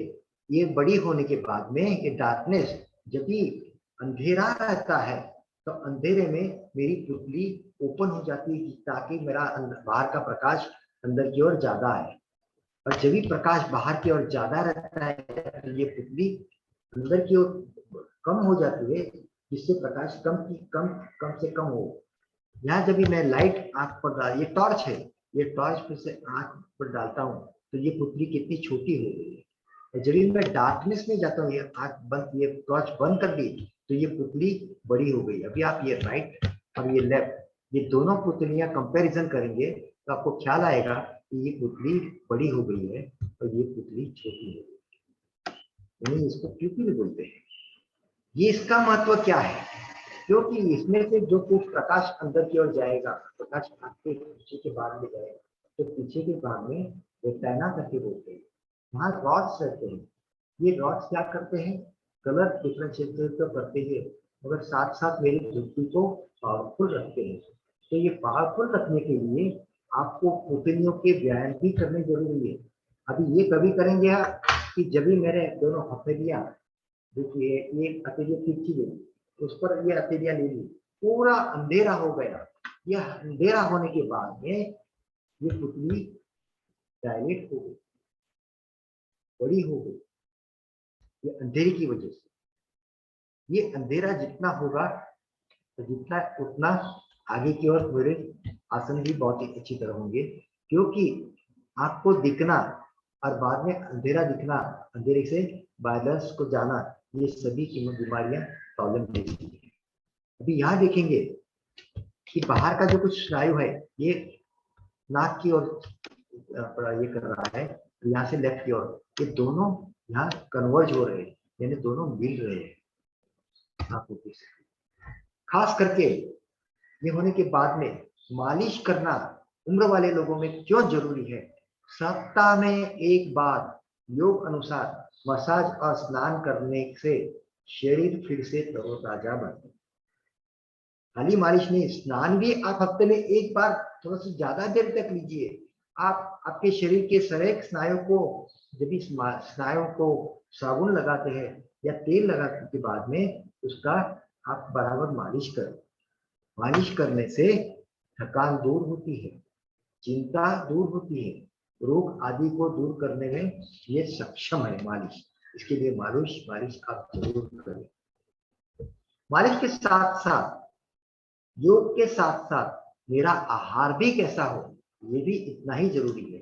B: ये बड़ी होने के बाद में ये डार्कनेस, जब भी अंधेरा रहता है तो अंधेरे में मेरी पुतली ओपन हो जाती है ताकि मेरा बाहर का प्रकाश अंदर की ओर ज्यादा आए। और जब भी प्रकाश बाहर की ओर ज्यादा रहता है तो ये पुतली अंदर की ओर कम हो जाती है, जिससे प्रकाश कम से कम हो। यहाँ जब भी मैं लाइट आंख पर डाल, ये टॉर्च है, ये टॉर्च फिर से आंख पर डालता हूँ तो ये पुतली कितनी छोटी हो गई है। और जब भी मैं डार्कनेस में जाता हूँ, ये आंख बंद, ये टॉर्च बंद कर दी तो ये पुतली बड़ी हो गई। अभी आप ये राइट और ये लेफ्ट, ये दोनों पुतलियां कंपैरिजन करेंगे तो आपको ख्याल आएगा कि ये पुतली बड़ी हो गई है और ये पुतली छोटी हो गई है। इसको प्यूपिल बोलते हैं। ये इसका महत्व क्या है? क्योंकि इसमें से जो कुछ प्रकाश अंदर की ओर जाएगा, प्रकाश आपके पीछे के भाग में जाएगा, तो पीछे के भाग में रेटिना करके बोलते हैं, वहाँ रॉड्स रहते हैं। ये रॉड्स क्या करते हैं? कलर डिफरेंशिएट तो करते हैं, मगर साथ साथ मेरी दृष्टि को पावरफुल रखते हैं। तो ये पावरफुल रखने के लिए आपको पुतलियों के व्यायाम भी करने जरूरी है। अभी ये कभी करेंगे आप कि जब भी मेरे दोनों हथेलियां, देखिए ये हथेलियां खींची गई, उस पर ये हथेलियां ले ली, पूरा अंधेरा हो गया। यह अंधेरा होने के बाद में ये पुतली डायलेट हो गई, बड़ी हो गई, ये अंधेरे की वजह से। ये अंधेरा जितना होगा तो जितना उतना आगे की ओर मेरे आसन भी बहुत ही अच्छी तरह होंगे, क्योंकि आपको दिखना और बाद में अंधेरा दिखना, अंधेरे से बैलेंस को जाना, ये सभी की बीमारियां प्रॉब्लम देती है। अभी यहाँ देखेंगे कि बाहर का जो कुछ स्नायु है ये नाक की ओर ये कर रहा है, यहाँ से लेफ्ट की ओर, ये दोनों यहाँ कन्वर्ज हो रहे हैं, यानी दोनों मिल रहे हैं। आपको खास करके ये होने के बाद में मालिश करना उम्र वाले लोगों में क्यों जरूरी है? सप्ताह में एक बार योग अनुसार मसाज और स्नान करने से शरीर फिर से तरोताजा बनता है। खाली मालिश नहीं, स्नान भी आप हफ्ते में एक बार थोड़ा सा ज्यादा देर तक लीजिए। आप आपके शरीर के सरेक स्नायु को, जब भी स्नायु को साबुन लगाते हैं या तेल लगाने के बाद में उसका आप बराबर मालिश करें। मालिश करने से थकान दूर होती है, चिंता दूर होती है, रोग आदि को दूर करने में ये सक्षम है मालिश। इसके लिए मालिश आप जरूर करें। मालिश के साथ साथ, योग के साथ साथ मेरा आहार भी कैसा हो, ये भी इतना ही जरूरी है।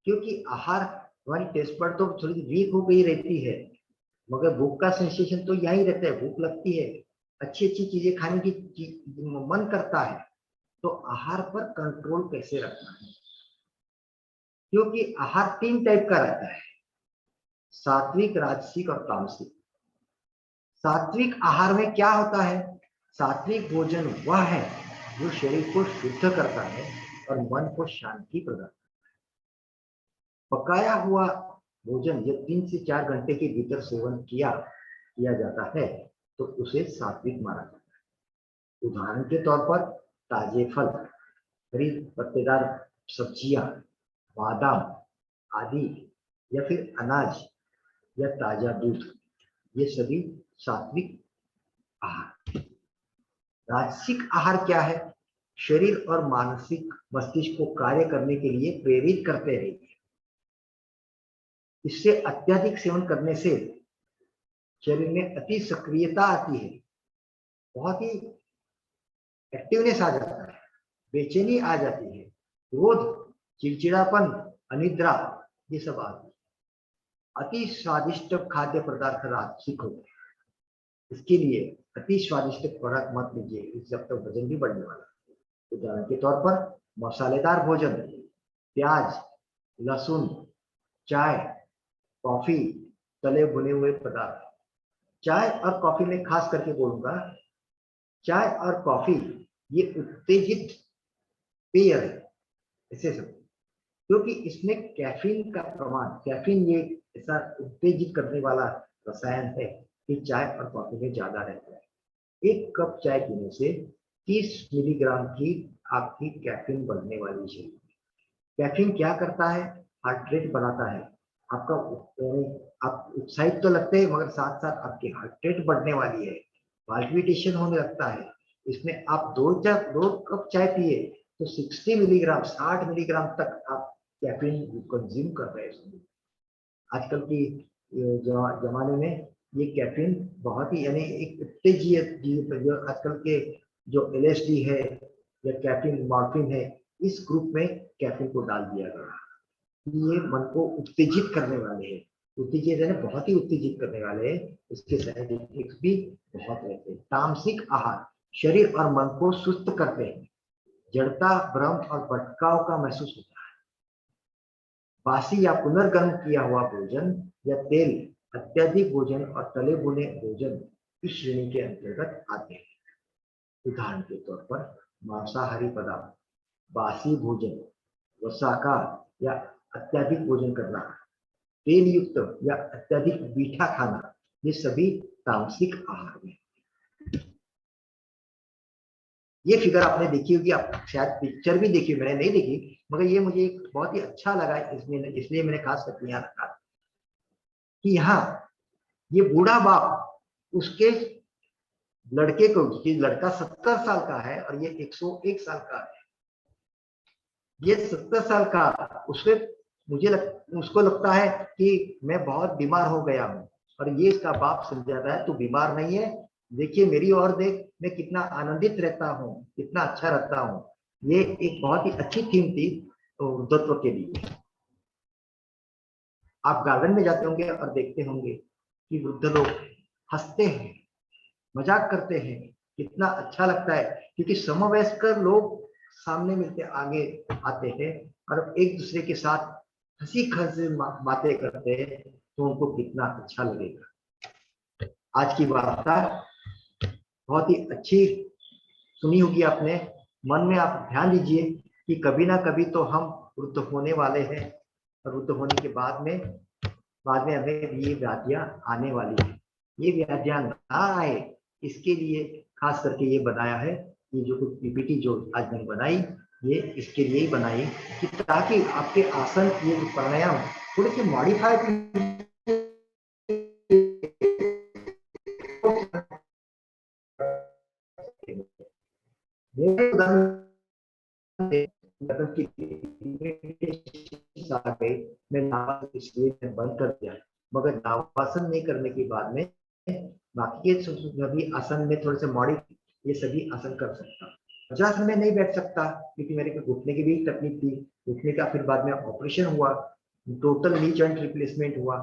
B: क्योंकि आहार, हमारी टेस्ट बड तो थोड़ी वीक हो गई रहती है, मगर भूख का सेंसेशन तो यही रहता है, भूख लगती है, अच्छी अच्छी चीजें खाने की मन करता है। तो आहार पर कंट्रोल कैसे रखना है? क्योंकि आहार 3 टाइप का रहता है, सात्विक, राजसिक और तामसिक। सात्विक आहार में क्या होता है? सात्विक भोजन वह है जो शरीर को शुद्ध करता है और मन को शांति प्रदान करता है। पकाया हुआ भोजन जब 3 से 4 घंटे के भीतर सेवन किया जाता है तो उसे सात्विक माना जाता है। उदाहरण के तौर पर ताजे फल, हरी पत्तेदार सब्जियां, बादाम आदि, या फिर अनाज या ताजा दूध, ये सभी सात्विक आहार। राजसिक आहार क्या है? शरीर और मानसिक मस्तिष्क को कार्य करने के लिए प्रेरित करते हैं। इससे अत्यधिक सेवन करने से शरीर में अति सक्रियता आती है, बहुत ही एक्टिवनेस आ जाता है, बेचैनी आ जाती है, क्रोध, चिड़चिड़ापन, अनिद्रा, ये सब आती है। अति स्वादिष्ट खाद्य पदार्थ राजसिक होते हैं। इसके लिए अति स्वादिष्ट खुराक मत लीजिए, इससे आपका वजन भी बढ़ने वाला है। उदाहरण के तौर पर मसालेदार भोजन, प्याज, लहसुन, चाय, कॉफी, तले भुने हुए पदार्थ। चाय और कॉफी में खास करके बोलूंगा, चाय और कॉफी ये उत्तेजित पेय है ऐसे सब, क्योंकि इसमें कैफीन का प्रमाण, कैफीन ये ऐसा उत्तेजित करने वाला रसायन है कि चाय और कॉफी में ज्यादा रहता है। एक कप चाय पीने से 30 मिलीग्राम की आपकी कैफीन बढ़ने वाली है। कैफीन क्या करता है? हार्ट रेट बढ़ाता है आपका, आप उत्साहित तो लगते हैं मगर साथ साथ आपकी हार्ट रेट बढ़ने वाली है, पाल्पिटेशन होने लगता है। इसमें आप दो कप चाय पिए तो 60 मिलीग्राम 60 मिलीग्राम तक आप कैफीन कंज्यूम कर रहे हैं। आजकल की जमाने में ये कैफीन बहुत ही, यानी एक उत्तेजित जो आजकल के जो एलएसडी है या कैफीन मॉर्फिन है, इस ग्रुप में कैफीन को डाल दिया गया। ये मन को उत्तेजित करने वाले हैं, उत्तेजित है बहुत ही उत्तेजित करने वाले हैं। इसके साइड इफेक्ट्स भी बहुत रहते हैं। तामसिक आहार शरीर और मन को सुस्त करते हैं, जड़ता, भ्रम और भटकाव का महसूस होता है। बासी या पुनर्गर्म किया हुआ भोजन या तेल, अत्यधिक भोजन और तले भुने भोजन इस श्रेणी के अंतर्गत आते हैं। उदाहरण के तौर पर मांसाहारी पदार्थ, बासी भोजन, वसाका या अत्यधिक भोजन करना, तेल युक्त या अत्यधिक मीठा खाना, ये सभी तामसिक आहार में। ये फिगर आपने देखी होगी, आप शायद पिक्चर भी देखी, मैंने नहीं देखी, मगर ये मुझे बहुत ही अच्छा लगा, इसलिए मैंने खास करके यहाँ रखा कि यहाँ ये बूढ़ा बाप उसके लड़के को, ये लड़का 70 साल का है और ये 101 साल का है। ये 70 साल का, उसको लगता है कि मैं बहुत बीमार हो गया हूँ, और ये इसका बाप समझाता है तू बीमार नहीं है, देखिए मेरी ओर देख, मैं कितना आनंदित रहता हूँ, कितना अच्छा रहता हूँ। ये एक बहुत ही अच्छी थीम थी वृद्धत्व के लिए। आप गार्डन में जाते होंगे और देखते होंगे कि वृद्ध लोग हंसते हैं, मजाक करते हैं, कितना अच्छा लगता है, क्योंकि समवयस्क लोग सामने मिलते आगे आते हैं और एक दूसरे के साथ हंसी खसी बातें करते हैं, तो उनको कितना अच्छा लगेगा। आज की वार्ता बहुत ही अच्छी सुनी होगी आपने। मन में आप ध्यान दीजिए कि कभी ना कभी तो हम वृद्ध होने वाले हैं, और वृद्ध होने के बाद में हमें ये व्याधियां आने वाली है। ये व्याधियां ना आए इसके लिए खास करके ये बनाया है, ये जो कुछ पीपीटी जो आज मैंने बनाई, ये इसके लिए ही बनाई कि ताकि आपके आसन, ये प्राणायाम थोड़े से मॉडिफाई इसलिए बंद कर दिया, मगर नावासन नहीं करने के बाद में बाकी के सभी आसन में थोड़े से मॉडिफ ये सभी आसन कर सकता। वज्रासन में नहीं बैठ सकता क्योंकि मेरे को घुटने की भी तकलीफ थी, घुटने का फिर बाद में ऑपरेशन हुआ, टोटल नी जॉइंट रिप्लेसमेंट हुआ,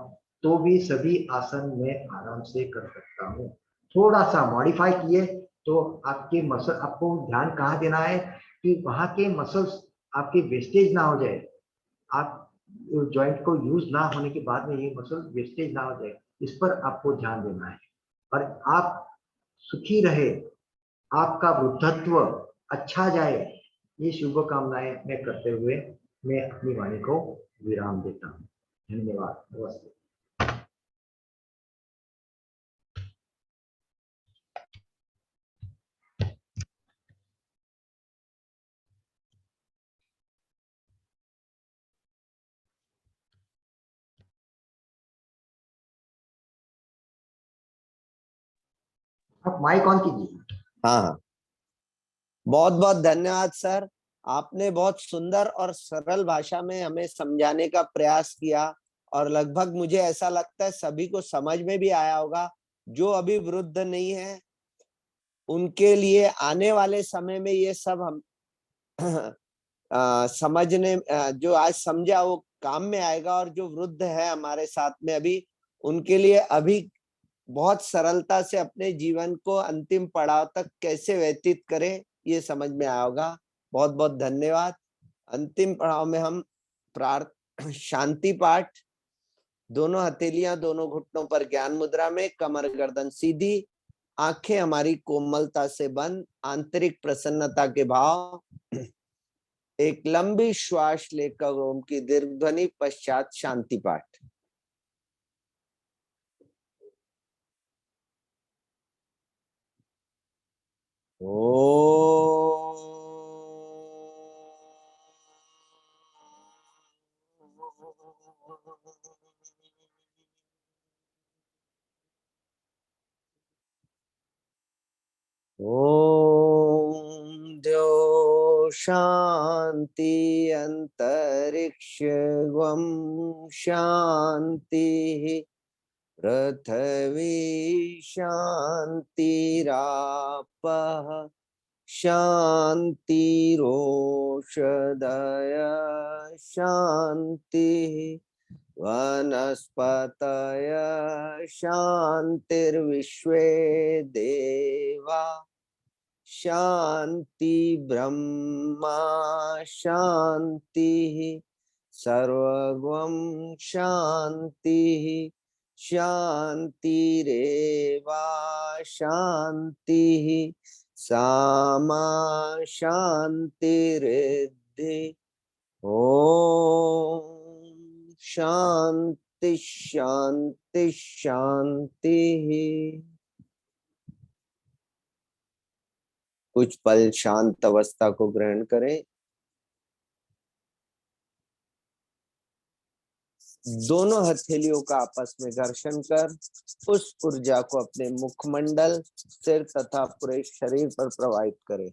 B: तो भी सभी आसन में आराम से कर सकता हूँ। थोड़ा सा मॉडिफाई किए तो आपके मसल, आपको ध्यान कहाँ देना है कि वहां के मसल्स आपके वेस्टेज ना हो जाए, आप जॉइंट को यूज ना होने के बाद में ये मसल वेस्टेज ना हो जाए, इस पर आपको ध्यान देना है। और आप सुखी रहे, आपका वृद्धत्व अच्छा जाए, ये शुभकामनाएं मैं करते हुए मैं अपनी वाणी को विराम देता हूँ। धन्यवाद। नमस्ते। आप माइक ऑन कीजिए।
A: हाँ हाँ, बहुत बहुत धन्यवाद सर। आपने बहुत सुंदर और सरल भाषा में हमें समझाने का प्रयास किया, और लगभग मुझे ऐसा लगता है सभी को समझ में भी आया होगा। जो अभी वृद्ध नहीं है उनके लिए आने वाले समय में ये सब हम समझने, जो आज समझा वो काम में आएगा, और जो वृद्ध है हमारे साथ में अभी, उनके लिए अभी बहुत सरलता से अपने जीवन को अंतिम पड़ाव तक कैसे व्यतीत करें, ये समझ में आया होगा। बहुत बहुत धन्यवाद। अंतिम पड़ाव में हम शांति पाठ, दोनों हथेलियां दोनों घुटनों पर ज्ञान मुद्रा में, कमर गर्दन सीधी, आंखें हमारी कोमलता से बंद, आंतरिक प्रसन्नता के भाव, एक लंबी श्वास लेकर ओम की दीर्घ ध्वनि, पश्चात शांति पाठ। ओम द्यो शांति अंतरिक्ष वम शांति, पृथ्वी शांतिरापः शांतिरोषधय शांति, वनस्पतय शांतिर्विश्वे देवा शांति, ब्रह्मा शांति, सर्वगं शांति शांतिरेवा शांति, सामा शांतिरिद्धि। ओम शांति शांति शांति। कुछ पल शांत अवस्था को ग्रहण करें। दोनों हथेलियों का आपस में घर्षण कर उस ऊर्जा को अपने मुखमंडल, सिर तथा पूरे शरीर पर प्रवाहित करें।